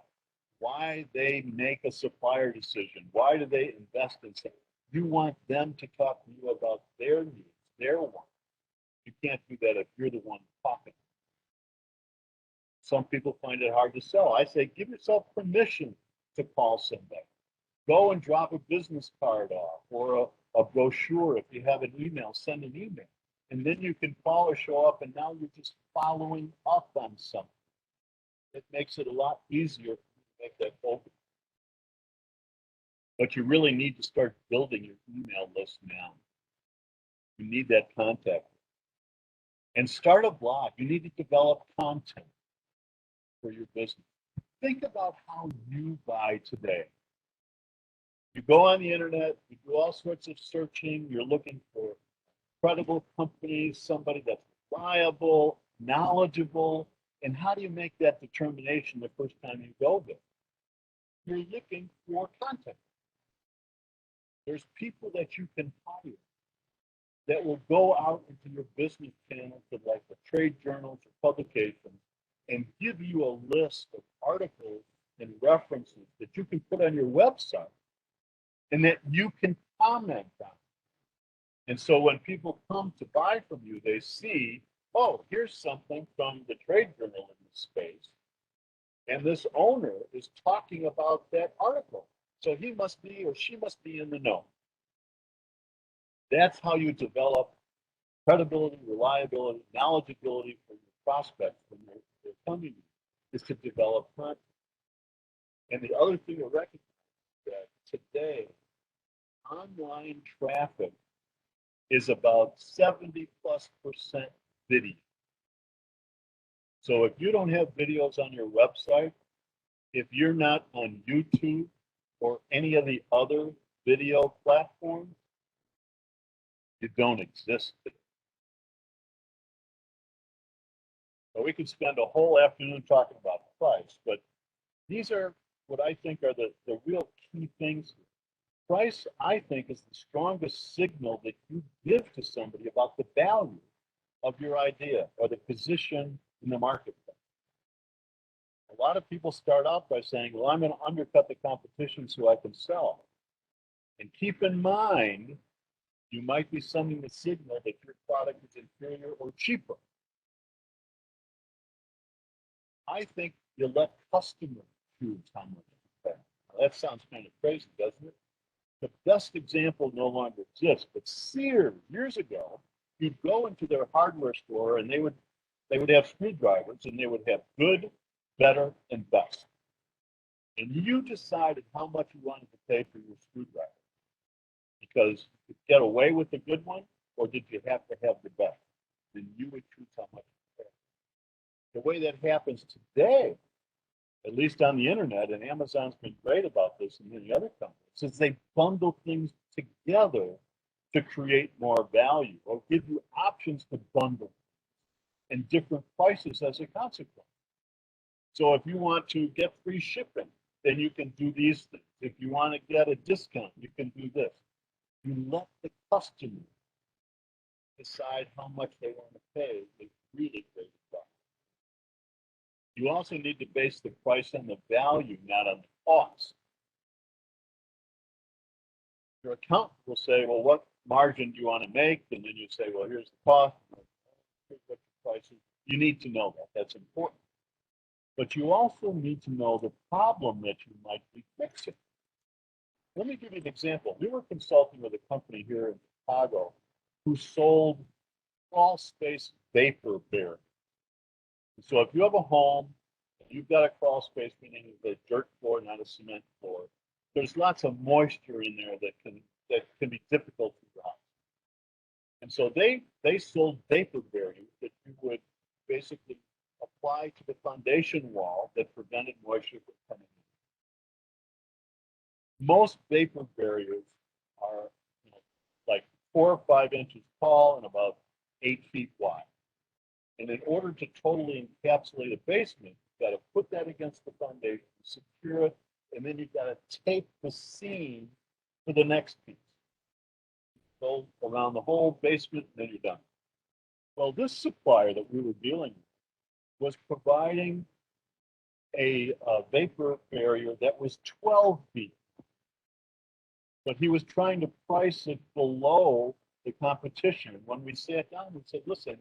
why they make a supplier decision, why do they invest in something. You want them to talk to you about their needs, their wants. You can't do that if you're the one talking. Some people find it hard to sell. I say, give yourself permission to call somebody. Go and drop a business card off or a brochure. If you have an email, send an email. And then you can call or show up, and now you're just following up on something. It makes it a lot easier to make that open. But you really need to start building your email list now. You need that contact. And start a blog. You need to develop content for your business. Think about how you buy today. You go on the internet, you do all sorts of searching, you're looking for credible companies, somebody that's reliable, knowledgeable, and how do you make that determination the first time you go there? You're looking for content. There's people that you can hire that will go out into your business channels, like the trade journals or publications, and give you a list of articles and references that you can put on your website and that you can comment on. And so when people come to buy from you, they see, oh, here's something from the trade journal in this space. And this owner is talking about that article. So he must be or she must be in the know. That's how you develop credibility, reliability, knowledgeability for your prospects when they're coming to you, is to develop content. And the other thing to recognize is that today, online traffic is about 70+% video. So if you don't have videos on your website, if you're not on YouTube or any of the other video platforms, you don't exist. So we could spend a whole afternoon talking about price, but these are what I think are the real key things. Price, I think, is the strongest signal that you give to somebody about the value of your idea or the position in the marketplace. A lot of people start out by saying, well, I'm going to undercut the competition so I can sell. And keep in mind, you might be sending the signal that your product is inferior or cheaper. I think you let customers choose how much to pay. Now, that sounds kind of crazy, doesn't it? The best example no longer exists, but Sears years ago, you'd go into their hardware store and they would have screwdrivers and they would have good, better, and best. And you decided how much you wanted to pay for your screwdriver because you could get away with the good one, or did you have to have the best? Then you would choose how much to pay. The way that happens today, at least on the internet, and Amazon's been great about this and many other companies, is they bundle things together to create more value or give you options to bundle and different prices as a consequence. So if you want to get free shipping, then you can do these things. If you want to get a discount, you can do this. You let the customer decide how much they want to pay. They really great stuff. You also need to base the price on the value, not on the cost. Your accountant will say, well, what margin do you want to make? And then you say, well, here's the cost. Here's what your price is. You need to know that. That's important. But you also need to know the problem that you might be fixing. Let me give you an example. We were consulting with a company here in Chicago who sold crawl space vapor bearings. So if you have a home, you've got a crawl space, meaning a dirt floor, not a cement floor, there's lots of moisture in there that can be difficult to dry. And so they sold vapor bearings that you would basically apply to the foundation wall that prevented moisture from coming in. Most vapor barriers are like 4 or 5 inches tall and about 8 feet wide. And in order to totally encapsulate a basement, you've got to put that against the foundation, secure it, and then you've got to tape the seam to the next piece. Go around the whole basement, and then you're done. Well, this supplier that we were dealing with was providing a vapor barrier that was 12 feet. But he was trying to price it below the competition. When we sat down, we said, listen,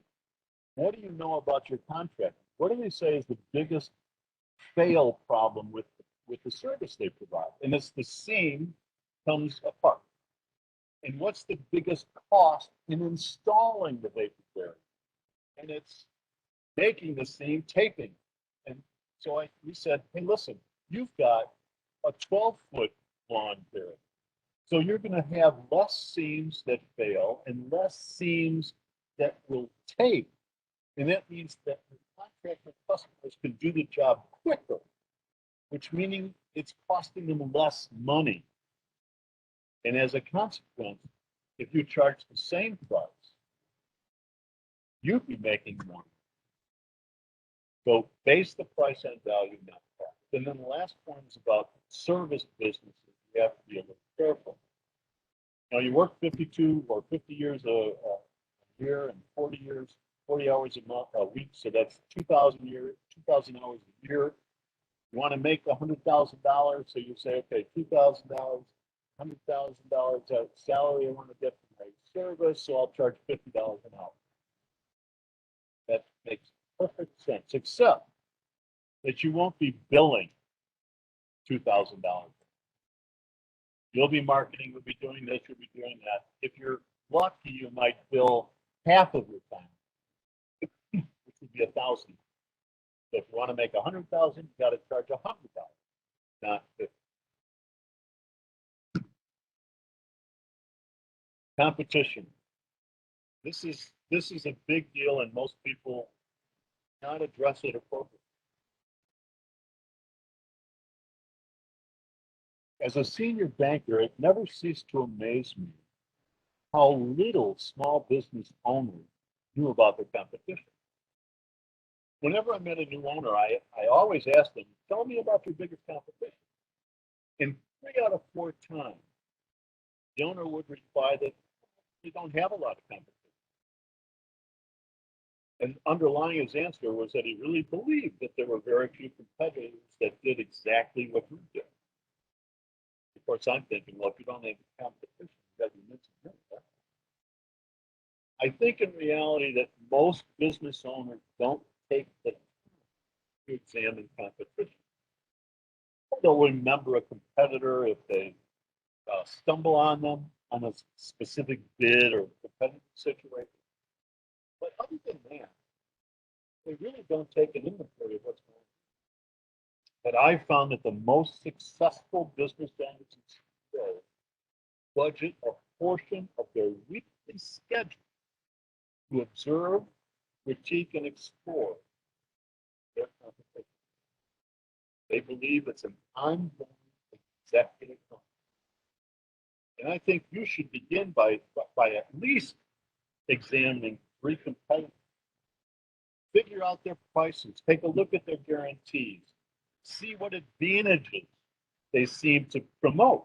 what do you know about your contract? What do they say is the biggest fail problem with the service they provide? And it's the seam comes apart. And what's the biggest cost in installing the vapor barrier? And it's making the seam, taping. And so we said, hey, listen, you've got a 12-foot long barrier. So you're going to have less seams that fail and less seams that will tape. And that means that the contractor customers can do the job quicker, which meaning it's costing them less money. And as a consequence, if you charge the same price, you'd be making money. So base the price on value, not cost. And then the last point is about service businesses. You have to be a little careful. Now you work 52 or 50 years a year and 40 hours a week. So that's 2,000 hours a year. You want to make $100,000. So you say, okay, $2,000, $100,000 salary I want to get from my service. So I'll charge $50 an hour. That makes perfect sense, except that you won't be billing $2,000. You'll be marketing, you'll be doing this, you'll be doing that. If you're lucky, you might bill half of your time, which would be $1,000. So if you want to make $100,000, you got to charge $100,000, not $50. Competition. This is a big deal, and most people not address it appropriately. As a senior banker, it never ceased to amaze me how little small business owners knew about their competition. Whenever I met a new owner, I always asked them, tell me about your biggest competition. And 3 out of 4 times, the owner would reply that you don't have a lot of competition. And underlying his answer was that he really believed that there were very few competitors that did exactly what we did. Of course, I'm thinking, well, if you don't have competition, you got to be missing that. I think in reality that most business owners don't take the time to examine competition. They'll remember a competitor if they stumble on them on a specific bid or competitive situation. But other than that, they really don't take an inventory of what's going on. But I found that the most successful business owners and CEOs budget a portion of their weekly schedule to observe, critique, and explore their competition. They believe it's an ongoing executive function. And I think you should begin by at least examining 3 competitors. Figure out their prices, take a look at their guarantees, see what advantages they seem to promote,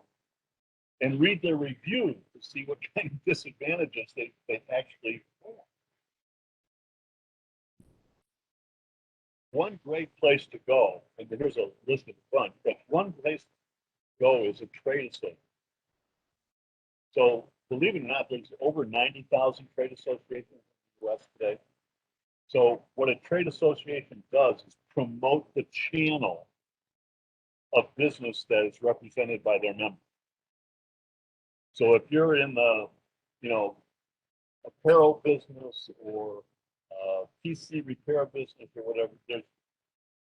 and read their reviews to see what kind of disadvantages they actually form. One great place to go, and here's a list of a bunch, but one place to go is a trade association. So believe it or not, there's over 90,000 trade associations in the US today. So what a trade association does is promote the channel of business that is represented by their members. So if you're in the, apparel business or PC repair business or whatever, there's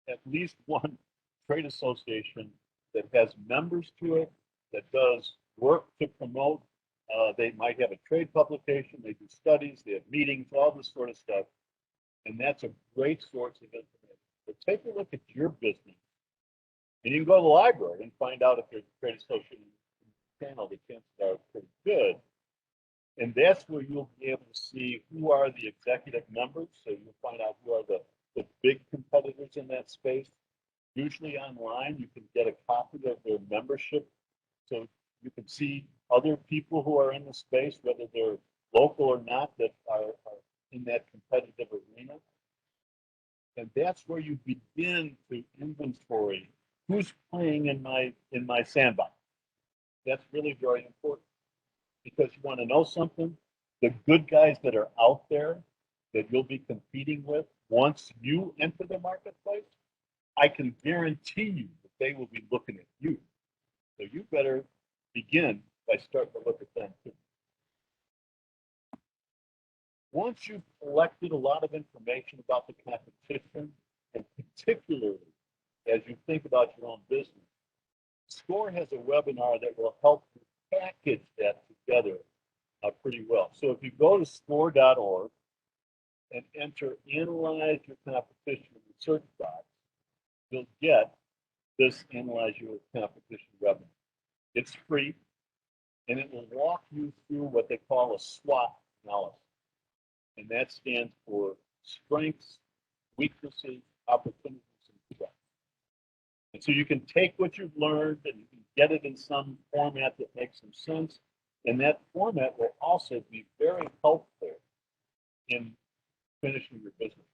at least one trade association that has members to it, that does work to promote. They might have a trade publication, they do studies, they have meetings, all this sort of stuff. And that's a great source of information. But take a look at your business. And you can go to the library and find out if there's a trade association channel. The chances are pretty good. And that's where you'll be able to see who are the executive members. So you'll find out who are the big competitors in that space. Usually online, you can get a copy of their membership. So you can see other people who are in the space, whether they're local or not, that are in that competitive arena. And that's where you begin to inventory who's playing in my sandbox. That's really very important, because you want to know something. The good guys that are out there that you'll be competing with once you enter the marketplace, I can guarantee you that they will be looking at you. So you better begin by starting to look at them too. Once you've collected a lot of information about the competition, and particularly as you think about your own business, SCORE has a webinar that will help you package that together pretty well. So if you go to score.org and enter Analyze Your Competition in the search box, you'll get this Analyze Your Competition webinar. It's free, and it will walk you through what they call a SWOT analysis. And that stands for strengths, weaknesses, opportunities, and threats. And so you can take what you've learned and you can get it in some format that makes some sense. And that format will also be very helpful in finishing your business.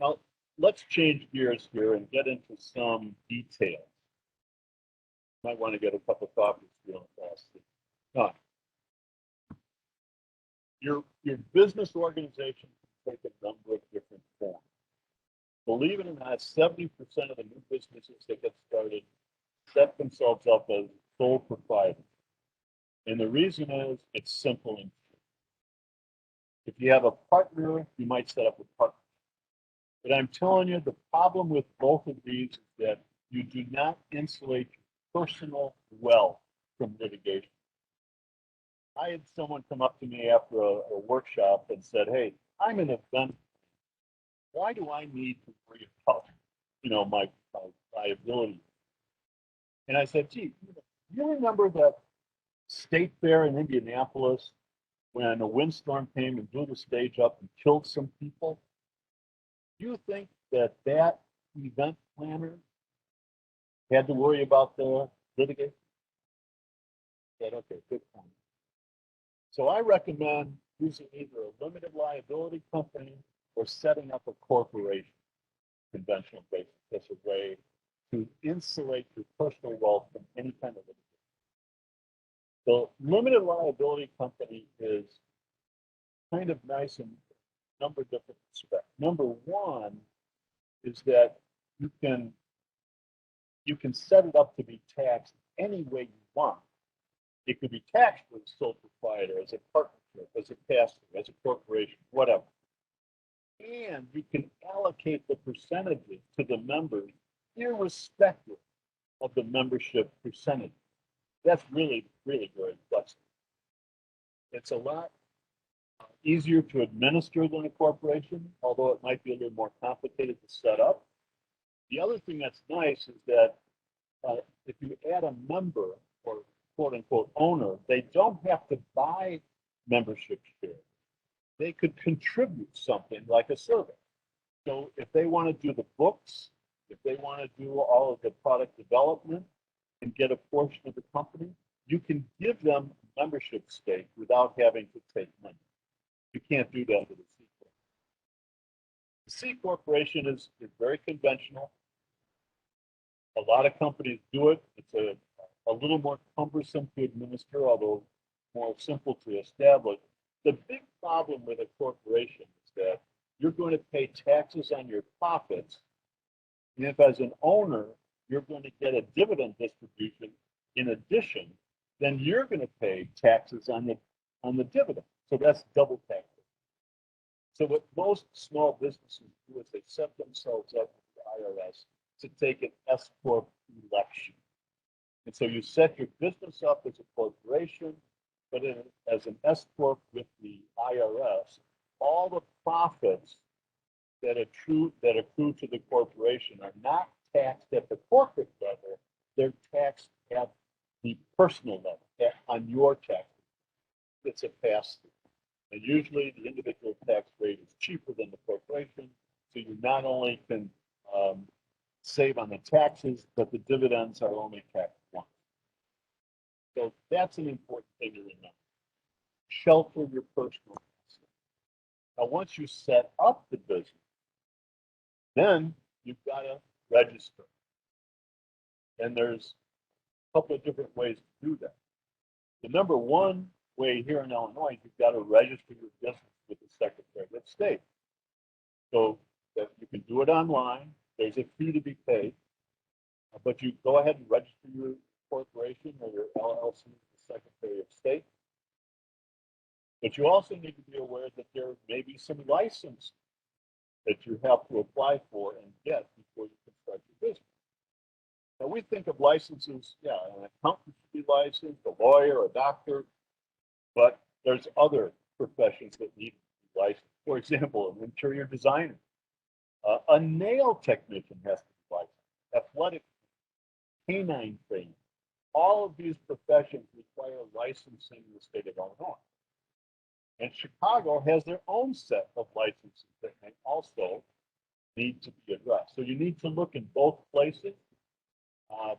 Now, let's change gears here and get into some details. You might want to get a cup of coffee real fast. No. Your business organization can take a number of different forms. Believe it or not, 70% of the new businesses that get started set themselves up as sole proprietors. And the reason is it's simple and true. If you have a partner, you might set up a partner. But I'm telling you, the problem with both of these is that you do not insulate your personal wealth from litigation. I had someone come up to me after a workshop and said, "Hey, I'm an event. Why do I need to worry about, my liability?" And I said, "Gee, you remember that state fair in Indianapolis when a windstorm came and blew the stage up and killed some people? Do you think that event planner had to worry about the litigation?" I said, "Okay, good point." So I recommend using either a limited liability company or setting up a corporation, conventional basis, as a way to insulate your personal wealth from any kind of litigation. The limited liability company is kind of nice and number of different aspects. Number one is that you can set it up to be taxed any way you want. It could be taxed as a sole proprietor, as a partnership, as a pass-through, as a corporation, whatever. And you can allocate the percentages to the members irrespective of the membership percentage. That's really, really very flexible. It's a lot easier to administer than a corporation, although it might be a little more complicated to set up. The other thing that's nice is that if you add a member or quote unquote owner, they don't have to buy membership shares. They could contribute something like a survey. So if they want to do the books, if they want to do all of the product development and get a portion of the company, you can give them membership stake without having to take money. You can't do that with a C Corp. The C Corporation is very conventional. A lot of companies do it. It's a little more cumbersome to administer, although more simple to establish. The big problem with a corporation is that you're going to pay taxes on your profits. And if as an owner, you're going to get a dividend distribution in addition, then you're going to pay taxes on the dividend. So that's double taxation. So what most small businesses do is they set themselves up with the IRS to take an S Corp election. And so you set your business up as a corporation, but as an S Corp with the IRS, all the profits that accrue to the corporation are not taxed at the corporate level, they're taxed at the personal level, on your tax. It's a pass-through. And usually the individual tax rate is cheaper than the corporation, so you not only can save on the taxes, but the dividends are only taxed once. So that's an important thing to remember. Shelter your personal assets. Now, once you set up the business, then you've got to register. And there's a couple of different ways to do that. The number one way here in Illinois, you've got to register your business with the Secretary of State. So that you can do it online. There's a fee to be paid, but you go ahead and register your corporation or your LLC with the Secretary of State. But you also need to be aware that there may be some license that you have to apply for and get before you can start your business. Now we think of licenses, yeah, an accountant should be licensed, a lawyer, a doctor, but there's other professions that need to be licensed. For example, an interior designer, a nail technician has to be licensed, athletic, canine training. All of these professions require licensing in the state of Illinois. And Chicago has their own set of licenses that may also need to be addressed. So you need to look in both places,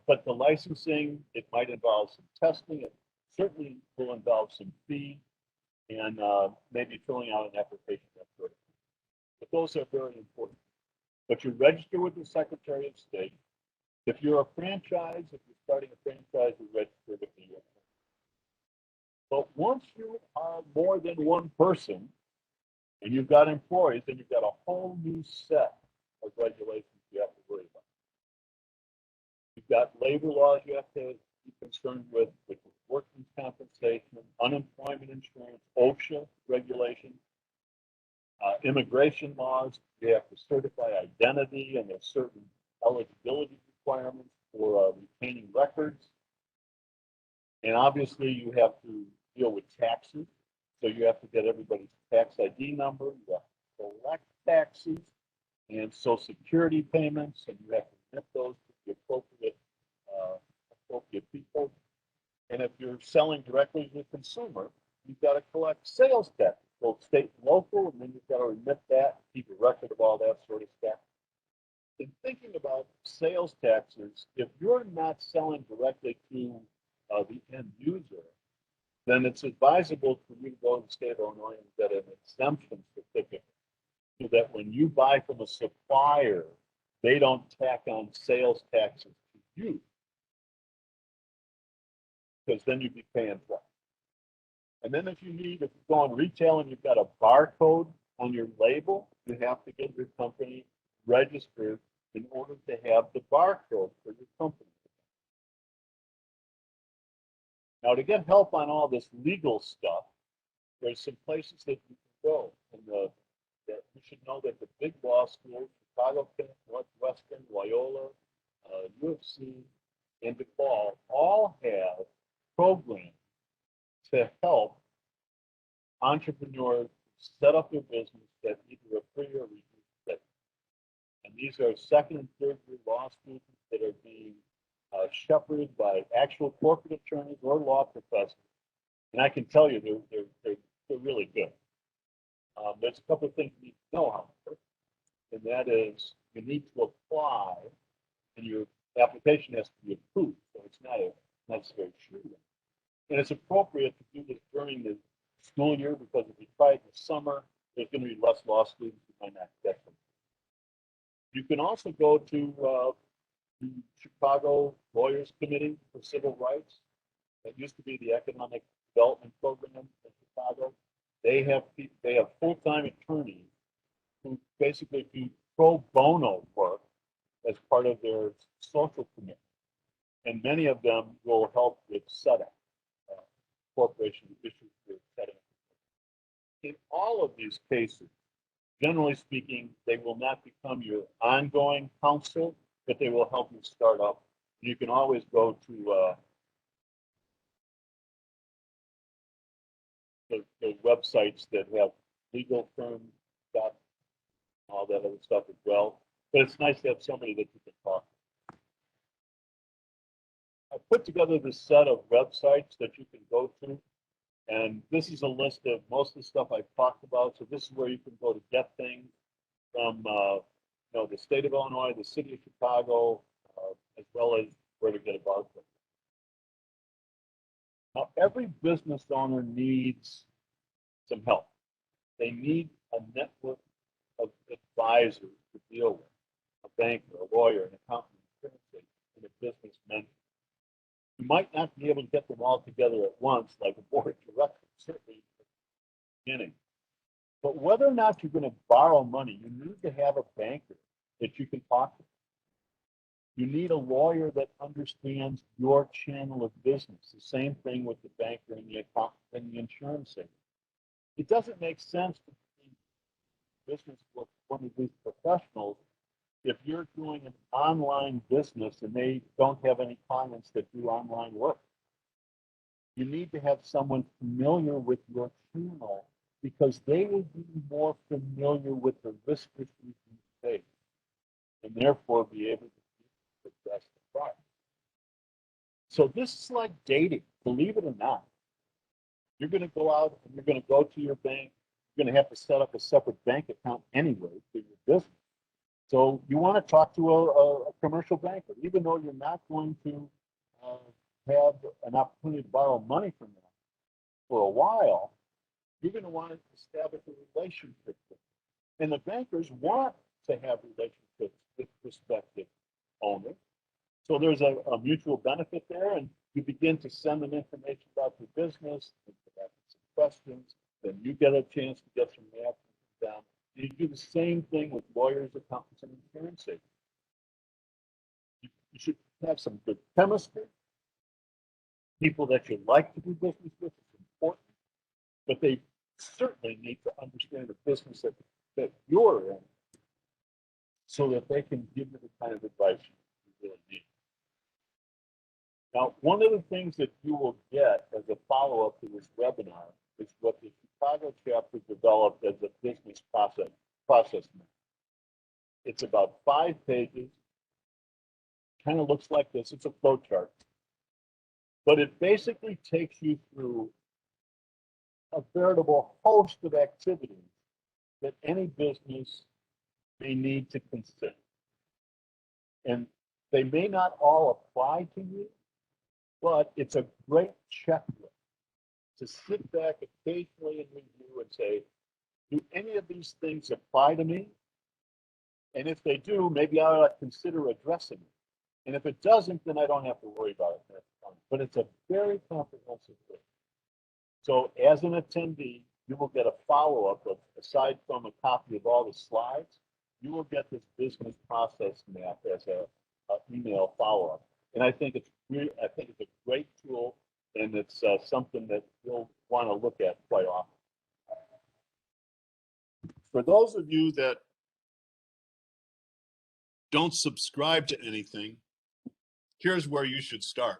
but the licensing, it might involve some testing. It certainly will involve some fee and maybe filling out an application, that sort of thing. But those are very important. But you register with the Secretary of State. If you're a franchise, if you're starting a franchise, you register with the U.S. But once you are more than one person and you've got employees, then you've got a whole new set of regulations you have to worry about. You've got labor laws you have to be concerned with, which is workers' compensation, unemployment insurance, OSHA regulations, immigration laws. You have to certify identity, and there's certain eligibility requirements for retaining records. And obviously, you have to deal with taxes. So you have to get everybody's tax ID number. You have to collect taxes and Social Security payments, and you have to remit those to the appropriate people. And if you're selling directly to the consumer, you've got to collect sales tax, both state and local, and then you've got to remit that, keep a record of all that sort of stuff. In thinking about sales taxes, if you're not selling directly to the end user, then it's advisable for you to go to the state of Illinois and get an exemption certificate so that when you buy from a supplier, they don't tack on sales taxes to you, because then you'd be paying twice. And then if you go on retail and you've got a barcode On your label, you have to get your company registered in order to have the barcode for your company. Now, to get help on all this legal stuff, there's some places that you can go. And that you should know that the big law schools, Chicago, Northwestern, Loyola, UFC, and DePaul, all have programs to help entrepreneurs set up their business at either a free or reduced rate. And these are second and third year law students that are being shepherded by actual corporate attorneys or law professors. And I can tell you they're really good. There's a couple of things you need to know, however, and that is you need to apply, and your application has to be approved. So it's not a necessary shooting. And it's appropriate to do this during the school year because if you try it in the summer, there's going to be less law students who might not get them. You can also go to the Chicago Lawyers Committee for Civil Rights. That used to be the Economic Development Program in Chicago. They have full-time attorneys who basically do pro bono work as part of their social commitment. And many of them will help with setup, corporation issues with setting. In all of these cases, generally speaking, they will not become your ongoing counsel, but they will help you start up. You can always go to the websites that have legal firm stuff, all that other stuff as well. But it's nice to have somebody that you can talk to. I put together this set of websites that you can go to. And this is a list of most of the stuff I've talked about. So this is where you can go to get things from the state of Illinois, the city of Chicago, as well as where to get a barcode. Now, every business owner needs some help. They need a network of advisors to deal with, a banker, a lawyer, an accountant, and a business mentor. You might not be able to get them all together at once, like a board of directors, certainly at the beginning. But whether or not you're going to borrow money, you need to have a banker that you can talk to. You need a lawyer that understands your channel of business. The same thing with the banker and the accountant and the insurance agent. It doesn't make sense to be business with one of these professionals if you're doing an online business and they don't have any clients that do online work. You need to have someone familiar with your channel because they will be more familiar with the risk issues you face and therefore be able to address the problem. So this is like dating, believe it or not. You're going to go out and you're going to go to your bank. You're going to have to set up a separate bank account anyway for your business. So you want to talk to a commercial banker, even though you're not going to have an opportunity to borrow money from them for a while. You're going to want to establish a relationship with them. And the bankers want to have relationships with prospective owners. So there's a mutual benefit there, and you begin to send them information about your business, and ask some questions, then you get a chance to get some reactions from them. You do the same thing with lawyers, accountants, and insurance agents. You should have some good chemistry. People that you like to do business with is important, but they certainly need to understand the business that you're in so that they can give you the kind of advice you really need. Now, one of the things that you will get as a follow-up to this webinar is what the Chicago chapter developed as a business process map. It's about 5 pages. Kind of looks like this. It's a flow chart. But it basically takes you through a veritable host of activities that any business may need to consider. And they may not all apply to you, but it's a great checklist to sit back occasionally and review and say, do any of these things apply to me? And if they do, maybe I ought to consider addressing it. And if it doesn't, then I don't have to worry about it. But it's a very comprehensive thing. So as an attendee, you will get a follow-up of, aside from a copy of all the slides, you will get this business process map as a email follow-up. And I think it's a great tool, and it's something that you'll want to look at quite often. For those of you that don't subscribe to anything, here's where you should start.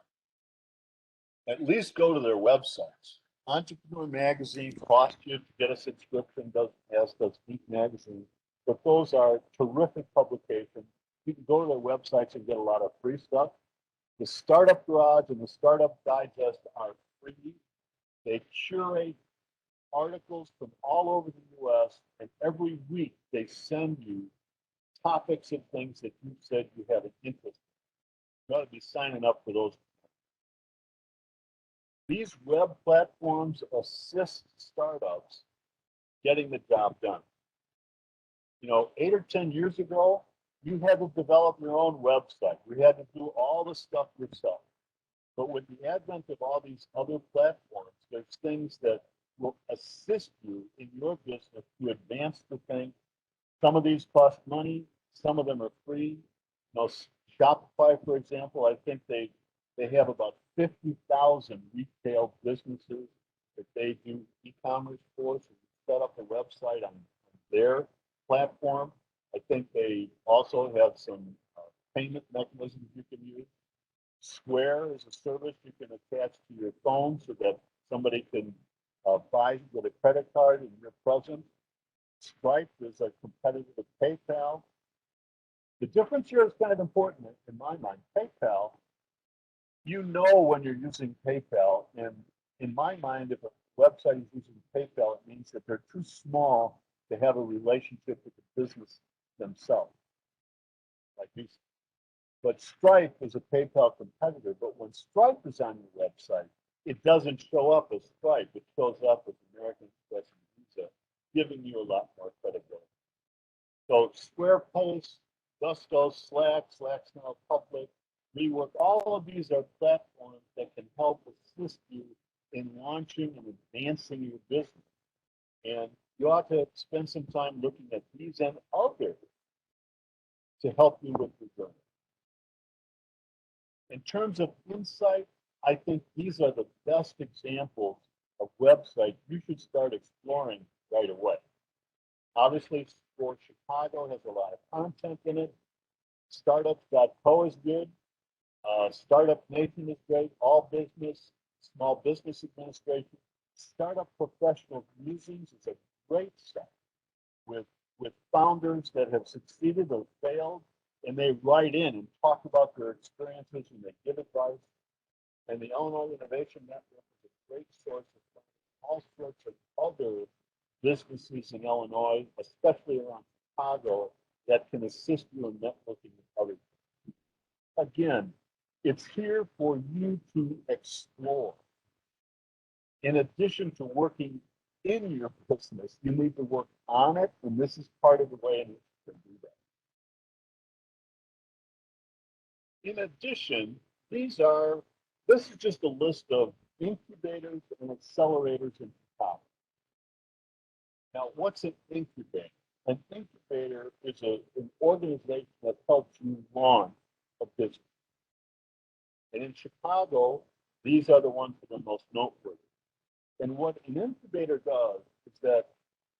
At least go to their websites. Entrepreneur Magazine costs you to get a subscription, as does Geek Magazine, but those are terrific publications. You can go to their websites and get a lot of free stuff. The Startup Garage and the Startup Digest are free. They curate articles from all over the U.S., and every week they send you topics and things that you said you have an interest in. You ought to be signing up for those. These web platforms assist startups getting the job done. 8 or 10 years ago, you had to develop your own website. You had to do all the stuff yourself. But with the advent of all these other platforms, there's things that will assist you in your business to advance the thing. Some of these cost money. Some of them are free. Shopify, for example, I think they have about 50,000 retail businesses that they do e-commerce for. So you set up a website on their platform. I think they also have some payment mechanisms you can use. Square is a service you can attach to your phone so that somebody can buy with a credit card in your presence. Stripe is a competitor to PayPal. The difference here is kind of important in my mind. PayPal, when you're using PayPal, and in my mind, if a website is using PayPal, it means that they're too small to have a relationship with the business themselves, like these. But Stripe is a PayPal competitor, but when Stripe is on your website, it doesn't show up as Stripe. It shows up as American Express and Visa, giving you a lot more credibility. So Squarespace, Gusto, Slack's now public, WeWork, all of these are platforms that can help assist you in launching and advancing your business. And you ought to spend some time looking at these and others to help you with your journey. In terms of insight, I think these are the best examples of websites you should start exploring right away. Obviously, Sport Chicago has a lot of content in it. Startups.co is good. Startup Nation is great. All Business, Small Business Administration. Startup Professional Musings is a great site with founders that have succeeded or failed, and they write in and talk about their experiences and they give advice. And the Illinois Innovation Network is a great source of all sorts of other businesses in Illinois, especially around Chicago, that can assist you in networking with others. Again, it's here for you to explore. In addition to working in your business, you need to work on it, and this is part of the way in which you can do that. In addition, this is just a list of incubators and accelerators in Chicago. Now, what's an incubator? An incubator is an organization that helps you launch a business. And in Chicago, these are the ones that are most noteworthy. And what an incubator does is that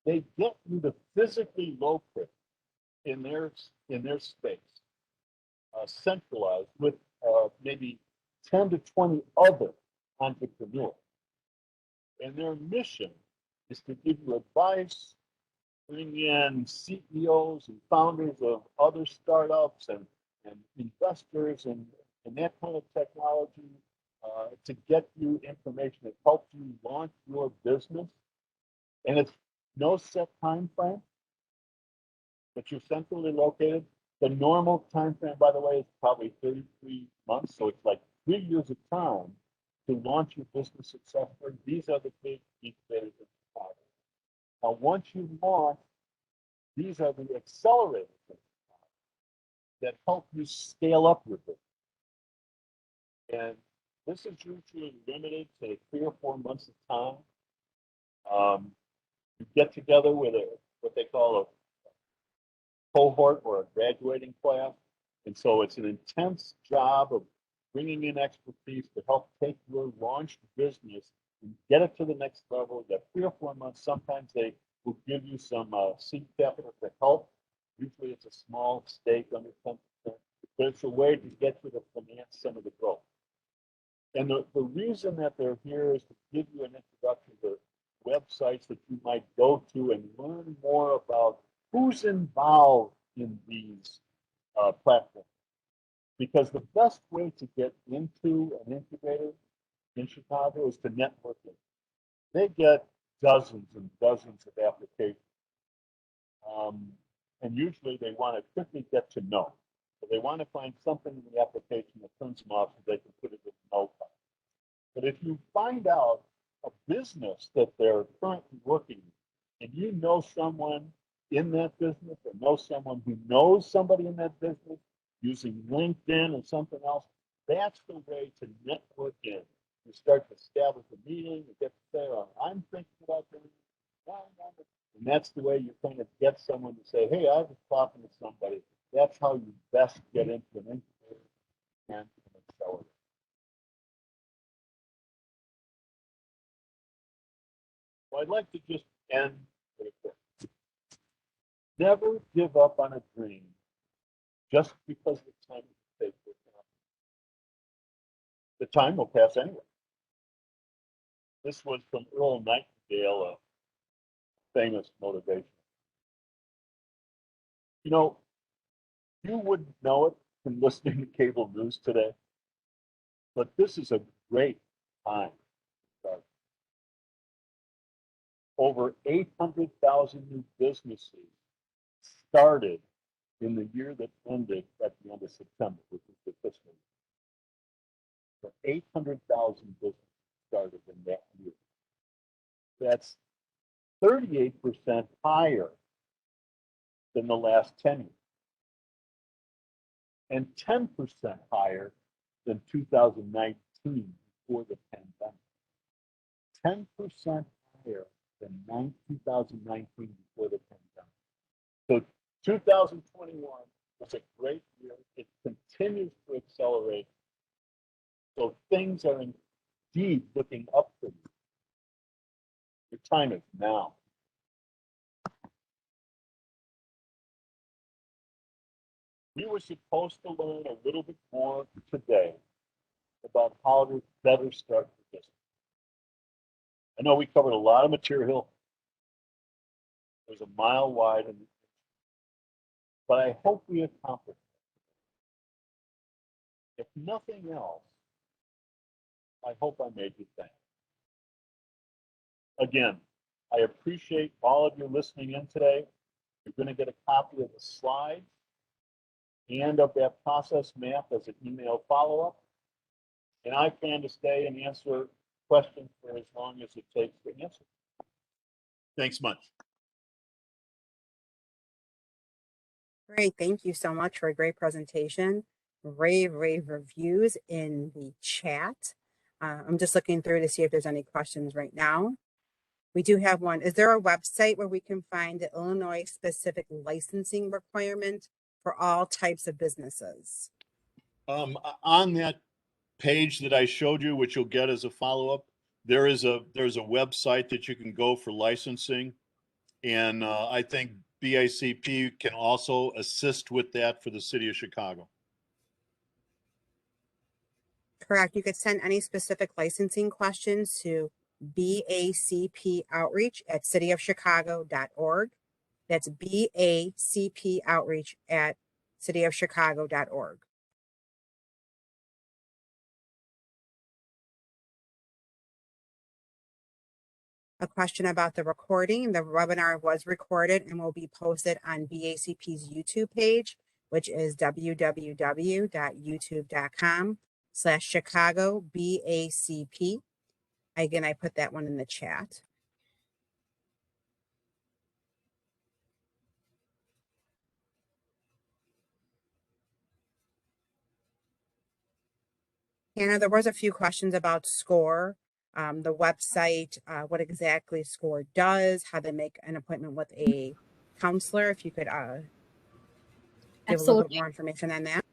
they get you to physically locate in their space, centralized with maybe 10 to 20 other entrepreneurs. And their mission is to give you advice, bring in CEOs and founders of other startups and investors and that kind of technology to get you information that helps you launch your business. And it's no set time frame, but you're centrally located. The normal time frame, by the way, is probably 33 months. So it's like 3 years of time to launch your business successfully. These are the big incubators in Chicago. Now, once you launch, these are the accelerators that help you scale up your business. And this is usually limited to 3 or 4 months of time. You get together with what they call a cohort or a graduating class. And so it's an intense job of bringing in expertise to help take your launched business and get it to the next level. You got 3 or 4 months. Sometimes they will give you some seed capital to help. Usually it's a small stake under 10%, but it's a way to get you to finance some of the growth. And the reason that they're here is to give you an introduction to websites that you might go to and learn more about who's involved in these platforms. Because the best way to get into an incubator in Chicago is to network it. They get dozens and dozens of applications. And usually they want to quickly get to know. So they want to find something in the application that turns them off so they can put it in no time. But if you find out a business that they're currently working in, and you know someone in that business or know someone who knows somebody in that business using LinkedIn or something else, that's the way to network in. You start to establish a meeting, you get to say, oh, I'm thinking about doing this. And that's the way you kind of get someone to say, hey, I was talking to somebody. That's how you best get into an incubator and an accelerator. Well, I'd like to just end with this. Never give up on a dream just because the time will take to accomplish. The time will pass anyway. This was from Earl Nightingale, a famous motivation. You know, you wouldn't know it from listening to cable news today, but this is a great time to start. Over 800,000 new businesses started in the year that ended at the end of September, which is the fiscal year. So 800,000 businesses started in that year. That's 38% higher than the last 10 years, and 10% higher than 2019 before the pandemic. 10% higher than 2019 before the pandemic. So 2021 was a great year. It continues to accelerate. So things are indeed looking up for you. Your time is now. We were supposed to learn a little bit more today about how to better start your business. I know we covered a lot of material. There's a mile wide, but I hope we accomplished it. If nothing else, I hope I made you think. Again, I appreciate all of you listening in today. You're going to get a copy of the slides and of that process map as an email follow-up. And I plan to stay and answer questions for as long as it takes to answer. Thanks much. Great. Thank you so much for a great presentation. Rave reviews in the chat. I'm just looking through to see if there's any questions right now. We do have one. Is there a website where we can find the Illinois specific licensing requirement for all types of businesses? On that page that I showed you, which you'll get as a follow-up, there's a website that you can go for licensing, and I think BACP can also assist with that for the city of Chicago. Correct. You could send any specific licensing questions to bacpoutreach@cityofchicago.org. That's bacpoutreach@cityofchicago.org. A question about the recording. The webinar was recorded and will be posted on BACP's YouTube page, which is www.youtube.com/Chicago BACP. Again, I put that one in the chat. Hannah, there was a few questions about SCORE. the website, what exactly SCORE does, how they make an appointment with a counselor. If you could give a little bit Absolutely. more information on that.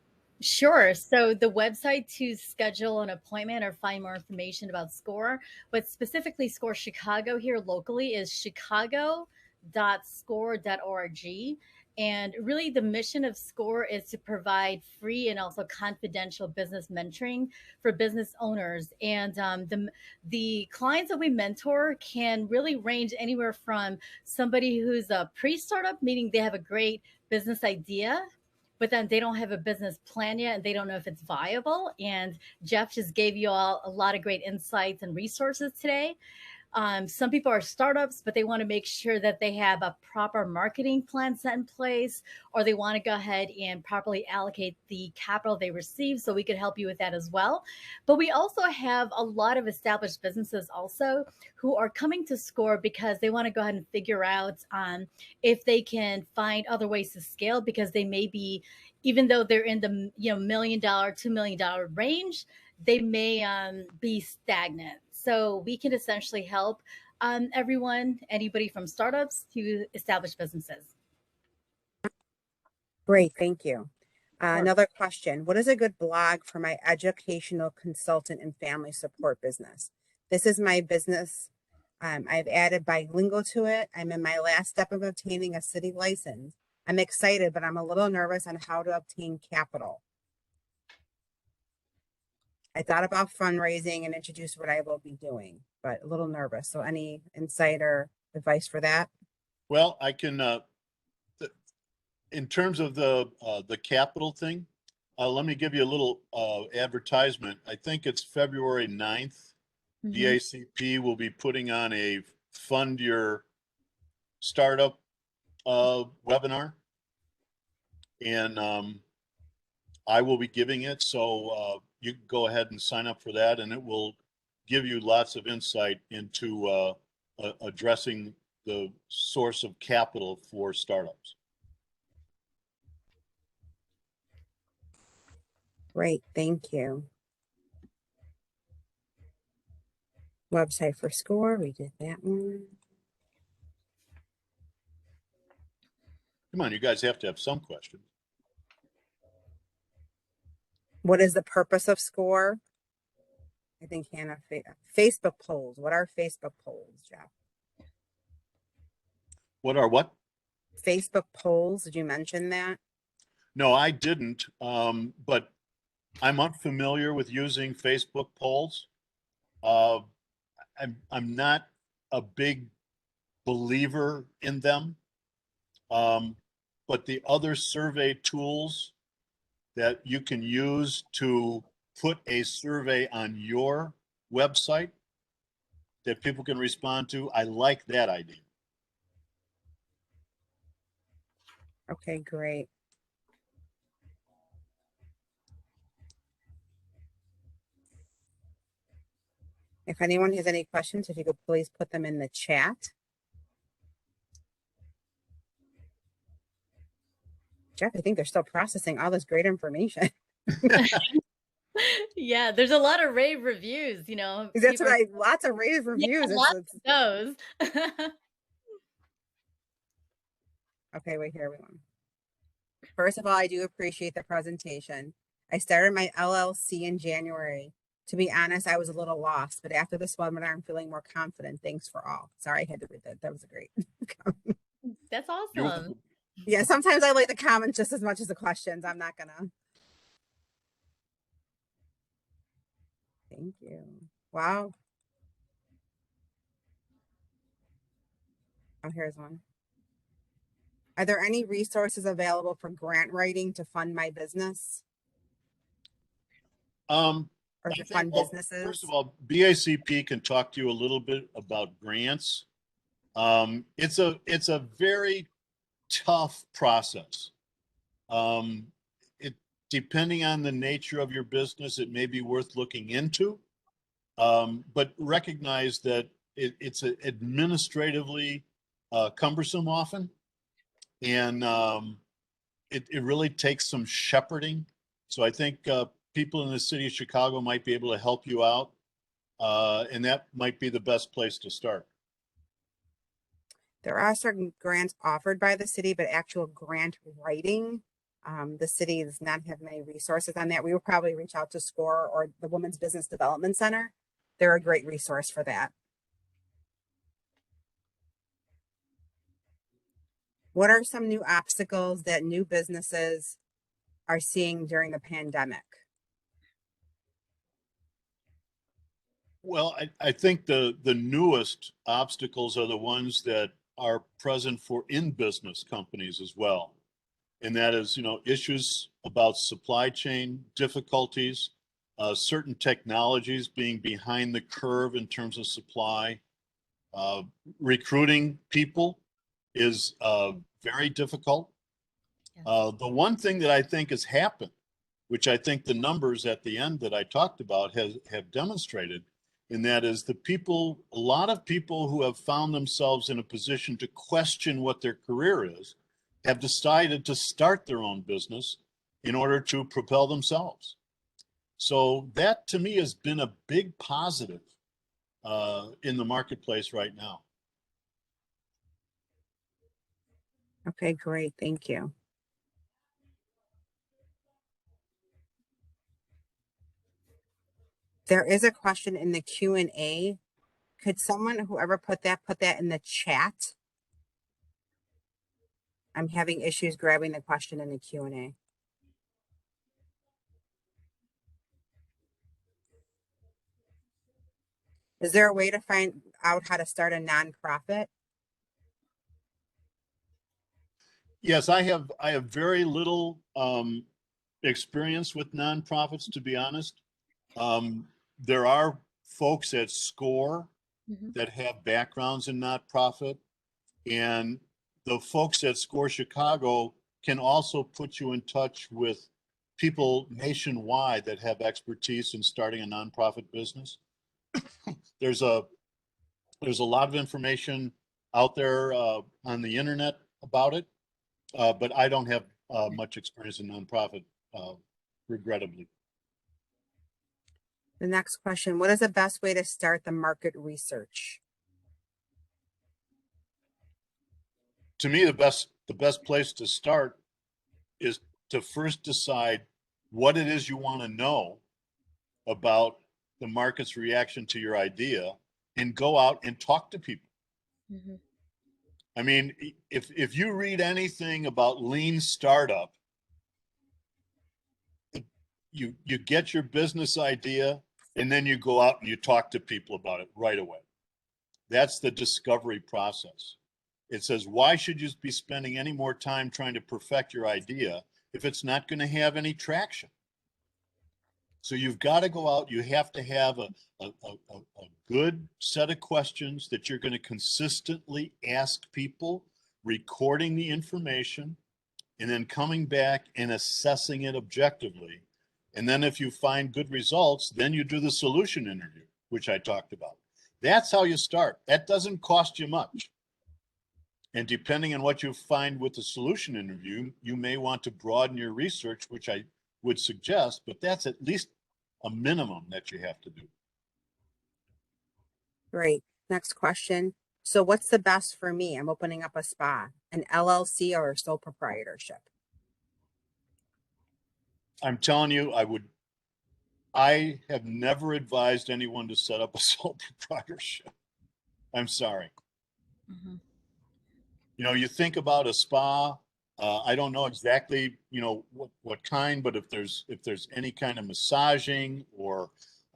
Sure. So the website to schedule an appointment or find more information about SCORE, but specifically SCORE Chicago here locally, is chicago.score.org. And really, the mission of SCORE is to provide free and also confidential business mentoring for business owners. And the clients that we mentor can really range anywhere from somebody who's a pre-startup, meaning they have a great business idea, but then they don't have a business plan yet and they don't know if it's viable. And Jeff just gave you all a lot of great insights and resources today. Some people are startups, but they want to make sure that they have a proper marketing plan set in place, or they want to go ahead and properly allocate the capital they receive. So we could help you with that as well. But we also have a lot of established businesses also who are coming to SCORE because they want to go ahead and figure out if they can find other ways to scale, because they may be, even though they're in the $1 million, $2 million range, they may be stagnant. So we can essentially help everyone, anybody from startups to established businesses. Great, thank you. Sure. Another question. What is a good blog for my educational consultant and family support business? This is my business. I've added bilingual to it. I'm in my last step of obtaining a city license. I'm excited, but I'm a little nervous on how to obtain capital. I thought about fundraising and introduce what I will be doing, but a little nervous. So any insight or advice for that? Well, I can, in terms of the capital thing, let me give you a little advertisement. I think it's February 9th. BACP will be putting on a Fund Your Startup webinar. And I will be giving it. So you can go ahead and sign up for that, and it will give you lots of insight into addressing the source of capital for startups. Great, thank you. Website for SCORE, we did that one. Come on, you guys have to have some questions. What is the purpose of SCORE? I think Hannah, Facebook polls. What are Facebook polls, Jeff? What are what? Facebook polls, did you mention that? No, I didn't, but I'm unfamiliar with using Facebook polls. I'm not a big believer in them, but the other survey tools that you can use to put a survey on your website that people can respond to, I like that idea. Okay, great. If anyone has any questions, if you could please put them in the chat. Jeff, I think they're still processing all this great information. Yeah, there's a lot of rave reviews, you know. That's what lots of rave reviews. Yeah, lots of those. Okay, wait, here we go. First of all, I do appreciate the presentation. I started my LLC in January. To be honest, I was a little lost, but after this webinar, I'm feeling more confident. Thanks for all. Sorry, I had to read that. That was a great comment. That's awesome. Yeah, sometimes I like the comments just as much as the questions. I'm not gonna. Thank you. Wow. Oh, here's one. Are there any resources available for grant writing to fund my business? Or to fund businesses? First of all, BACP can talk to you a little bit about grants. It's a very tough process. Depending on the nature of your business, it may be worth looking into. But recognize that it's administratively cumbersome often, and it really takes some shepherding. So I think people in the city of Chicago might be able to help you out. and that might be the best place to start. There are certain grants offered by the city, but actual grant writing, the city does not have many resources on that. We would probably reach out to SCORE or the Women's Business Development Center. They're a great resource for that. What are some new obstacles that new businesses are seeing during the pandemic? Well, I think the newest obstacles are the ones that are present for in-business companies as well. And that is, issues about supply chain difficulties, certain technologies being behind the curve in terms of supply. Recruiting people is very difficult. Yes. The one thing that I think has happened, which I think the numbers at the end that I talked about have demonstrated, and that is a lot of people who have found themselves in a position to question what their career is, have decided to start their own business in order to propel themselves. So that to me has been a big positive in the marketplace right now. Okay, great. Thank you. There is a question in the Q&A. Could someone, whoever put that in the chat? I'm having issues grabbing the question in the Q&A. Is there a way to find out how to start a nonprofit? Yes, I have very little experience with nonprofits, to be honest. There are folks at SCORE that have backgrounds in nonprofit, and the folks at SCORE Chicago can also put you in touch with people nationwide that have expertise in starting a nonprofit business. There's a lot of information out there on the internet about it, but I don't have much experience in nonprofit, regrettably. The next question, what is the best way to start the market research? To me, the best place to start is to first decide what it is you want to know about the market's reaction to your idea and go out and talk to people. Mm-hmm. I mean, if you read anything about lean startup, you get your business idea and then you go out and you talk to people about it right away. That's the discovery process. It says, why should you be spending any more time trying to perfect your idea if it's not going to have any traction? So you've got to go out, you have to have a good set of questions that you're going to consistently ask people, recording the information, and then coming back and assessing it objectively. And then if you find good results, then you do the solution interview, which I talked about. That's how you start. That doesn't cost you much. And depending on what you find with the solution interview, you may want to broaden your research, which I would suggest, but that's at least a minimum that you have to do. Great. Next question. So what's the best for me? I'm opening up a spa, an LLC or a sole proprietorship. I'm telling you, I have never advised anyone to set up a sole proprietorship. I'm sorry. Mm-hmm. You think about a spa. I don't know exactly, what kind, but if there's any kind of massaging or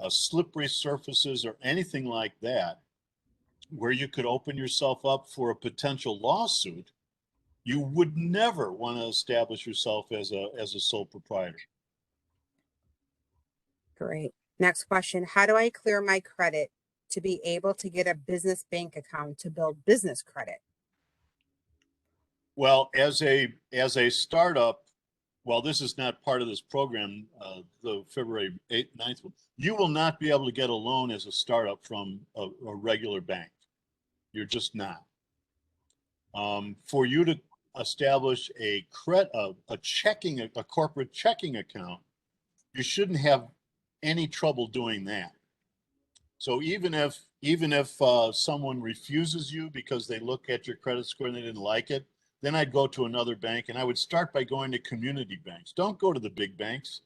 slippery surfaces or anything like that, where you could open yourself up for a potential lawsuit, you would never want to establish yourself as a sole proprietor. Great. Next question. How do I clear my credit to be able to get a business bank account to build business credit? Well, as a startup, well, this is not part of this program, the February 8th, 9th, you will not be able to get a loan as a startup from a regular bank. You're just not. For you to establish a corporate checking account, you shouldn't have any trouble doing that. So even if someone refuses you because they look at your credit score and they didn't like it, then I'd go to another bank, and I would start by going to community banks. Don't go to the big banks.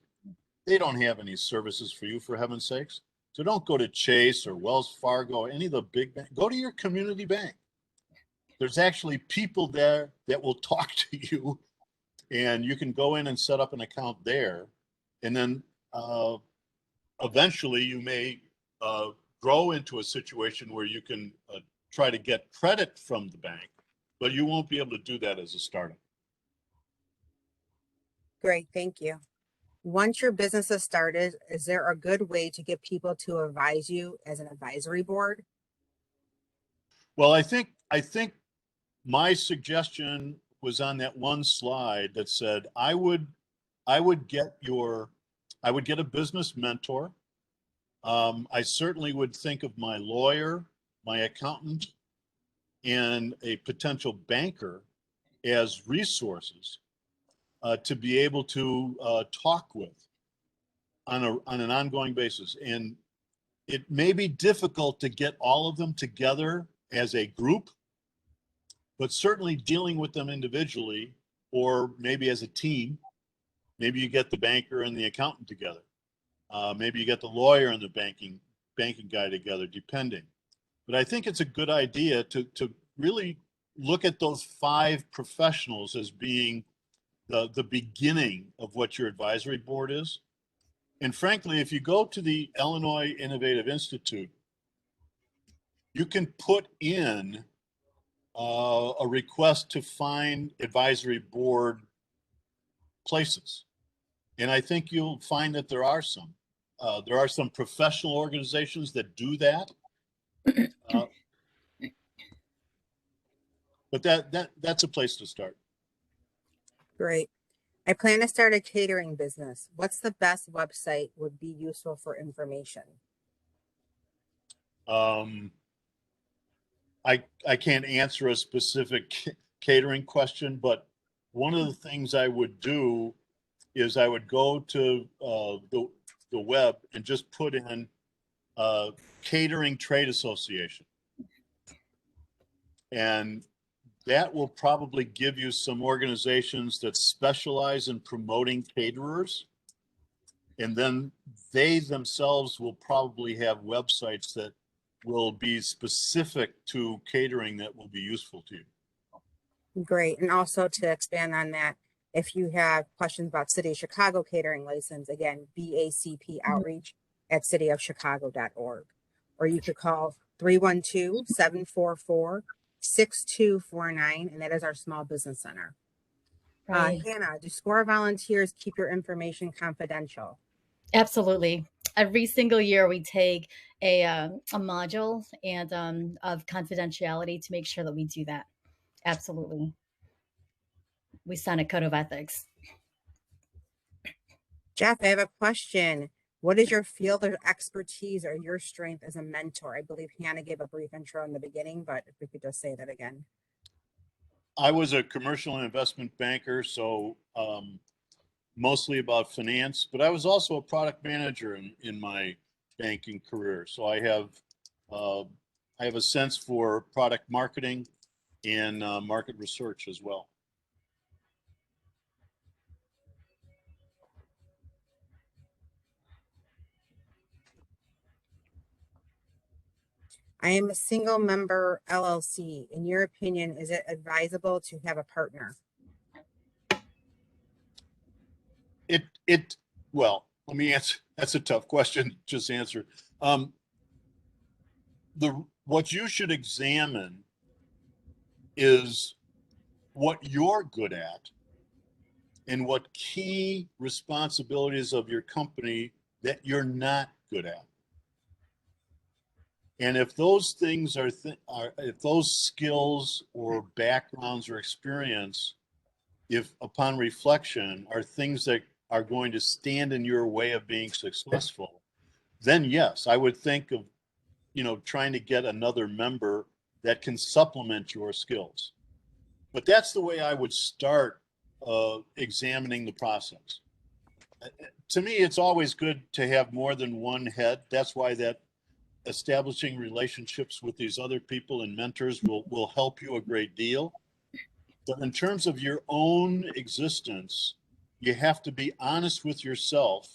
They don't have any services for you, for heaven's sakes. So don't go to Chase or Wells Fargo, any of the big banks. Go to your community bank. There's actually people there that will talk to you, and you can go in and set up an account there. And then eventually you may grow into a situation where you can try to get credit from the bank, but you won't be able to do that as a startup. Great, thank you. Once your business is started, is there a good way to get people to advise you as an advisory board? Well, I think my suggestion was on that one slide that said I would get a business mentor. I certainly would think of my lawyer, my accountant, and a potential banker as resources to be able to talk with on an ongoing basis. And it may be difficult to get all of them together as a group, but certainly dealing with them individually or maybe as a team. Maybe you get the banker and the accountant together. Maybe you get the lawyer and the banking guy together, depending. But I think it's a good idea to really look at those 5 professionals as being the beginning of what your advisory board is. And frankly, if you go to the Illinois Innovative Institute, you can put in a request to find advisory board places. And I think you'll find that there are some. There are some professional organizations that do that. But that's a place to start. Great. I plan to start a catering business. What's the best website would be useful for information? I can't answer a specific catering question, but one of the things I would do is I would go to the web and just put in catering trade association. And that will probably give you some organizations that specialize in promoting caterers. And then they themselves will probably have websites that will be specific to catering that will be useful to you. Great. And also to expand on that, if you have questions about City of Chicago catering license, again, BACP outreach at cityofchicago.org. Or you could call 312-744-6249, and that is our small business center. Right. Hannah, do SCORE volunteers keep your information confidential? Absolutely. Every single year, we take a module and of confidentiality to make sure that we do that. Absolutely. We sign a code of ethics. Jeff, I have a question. What is your field of expertise or your strength as a mentor? I believe Hannah gave a brief intro in the beginning, but if we could just say that again. I was a commercial and investment banker, so mostly about finance, but I was also a product manager in my banking career. So I have a sense for product marketing and market research as well. I am a single member LLC. In your opinion, is it advisable to have a partner? Well, let me answer. That's a tough question. Just answer. What you should examine is what you're good at and what key responsibilities of your company that you're not good at. And if those things if those skills or backgrounds or experience, if upon reflection are things that are going to stand in your way of being successful, then yes, I would think of, trying to get another member that can supplement your skills. But that's the way I would start examining the process. To me, it's always good to have more than one head. That's why that establishing relationships with these other people and mentors will help you a great deal. But in terms of your own existence, you have to be honest with yourself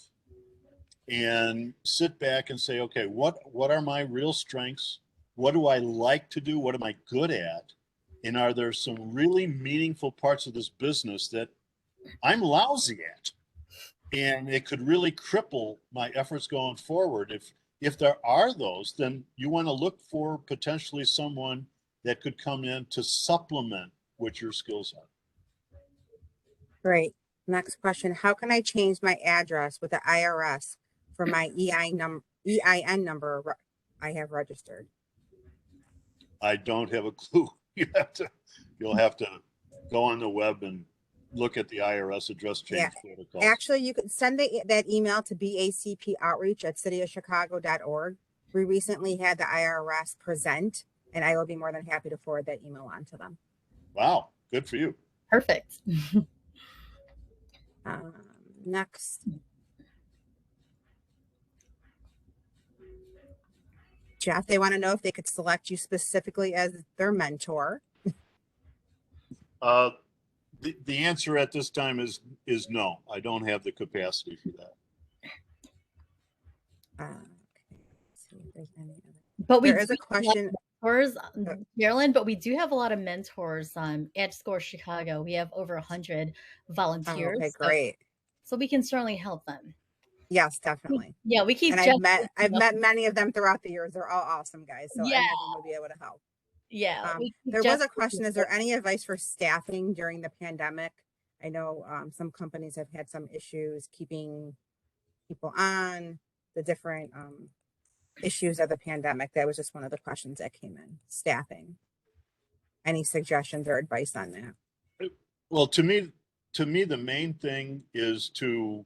and sit back and say, okay, what are my real strengths? What do I like to do? What am I good at? And are there some really meaningful parts of this business that I'm lousy at? And it could really cripple my efforts going forward. If there are those, then you want to look for potentially someone that could come in to supplement what your skills are. Great. Next question. How can I change my address with the IRS for my EIN number I have registered? I don't have a clue. You'll have to go on the web and look at the IRS address change protocol. Actually, you can send that email to bacpoutreach@cityofchicago.org. We recently had the IRS present, and I will be more than happy to forward that email on to them. Wow, good for you. Perfect. Next. Jeff, they want to know if they could select you specifically as their mentor. The answer at this time is no. I don't have the capacity for that. Okay. Let's see if there's any other. But there is a question. Mentors, Marilyn, but we do have a lot of mentors at SCORE Chicago. We have over 100 volunteers. Oh, okay, great. So we can certainly help them. Yes, definitely. Yeah, we keep. And I've met many of them throughout the years. They're all awesome guys. So any of them will be able to help. Yeah. There was a question. Is there any advice for staffing during the pandemic? I know some companies have had some issues keeping people on, the different issues of the pandemic. That was just one of the questions that came in. Staffing. Any suggestions or advice on that? Well, to me, the main thing is to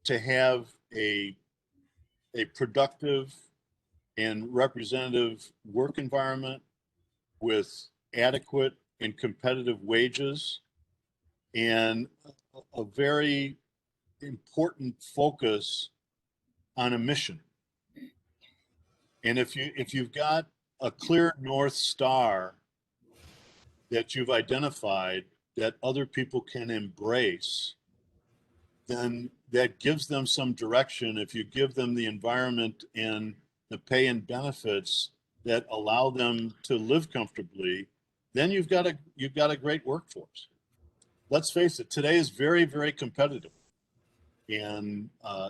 have a productive and representative work environment with adequate and competitive wages and a very important focus on a mission. And if you've got a clear North Star that you've identified that other people can embrace, then that gives them some direction. If you give them the environment and the pay and benefits that allow them to live comfortably, then you've got a great workforce. Let's face it, today is very, very competitive. And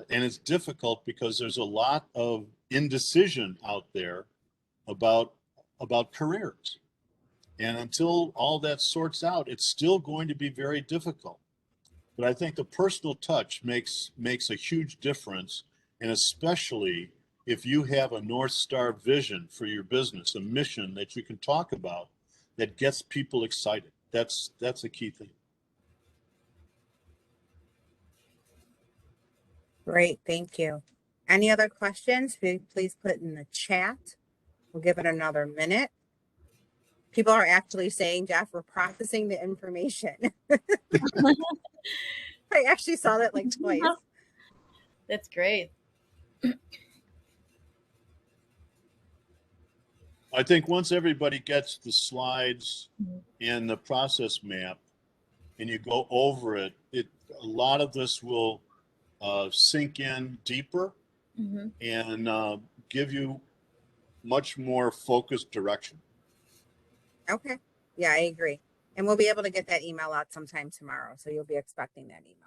it's difficult because there's a lot of indecision out there about careers. And until all that sorts out, it's still going to be very difficult. But I think the personal touch makes a huge difference, and especially if you have a North Star vision for your business, a mission that you can talk about that gets people excited. That's a key thing. Great, thank you. Any other questions? Please put in the chat. We'll give it another minute. People are actually saying, Jeff, we're processing the information. I actually saw that like twice. That's great. I think once everybody gets the slides and the process map and you go over it, a lot of this will sink in deeper and give you much more focused direction. Okay. Yeah, I agree. And we'll be able to get that email out sometime tomorrow. So you'll be expecting that email.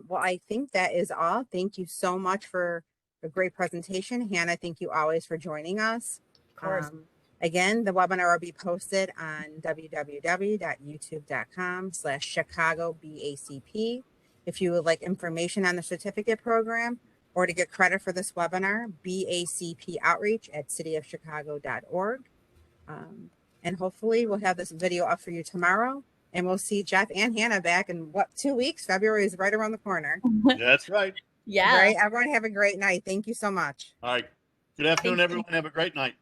Well, I think that is all. Thank you so much for a great presentation. Hannah, thank you always for joining us. Of course. Again, the webinar will be posted on www.youtube.com/ChicagoBACP. If you would like information on the certificate program or to get credit for this webinar, BACP outreach at cityofchicago.org. And hopefully we'll have this video up for you tomorrow. And we'll see Jeff and Hannah back in 2 weeks? February is right around the corner. That's right. Yeah. Right. Everyone have a great night. Thank you so much. All right. Good afternoon, everyone. Have a great night.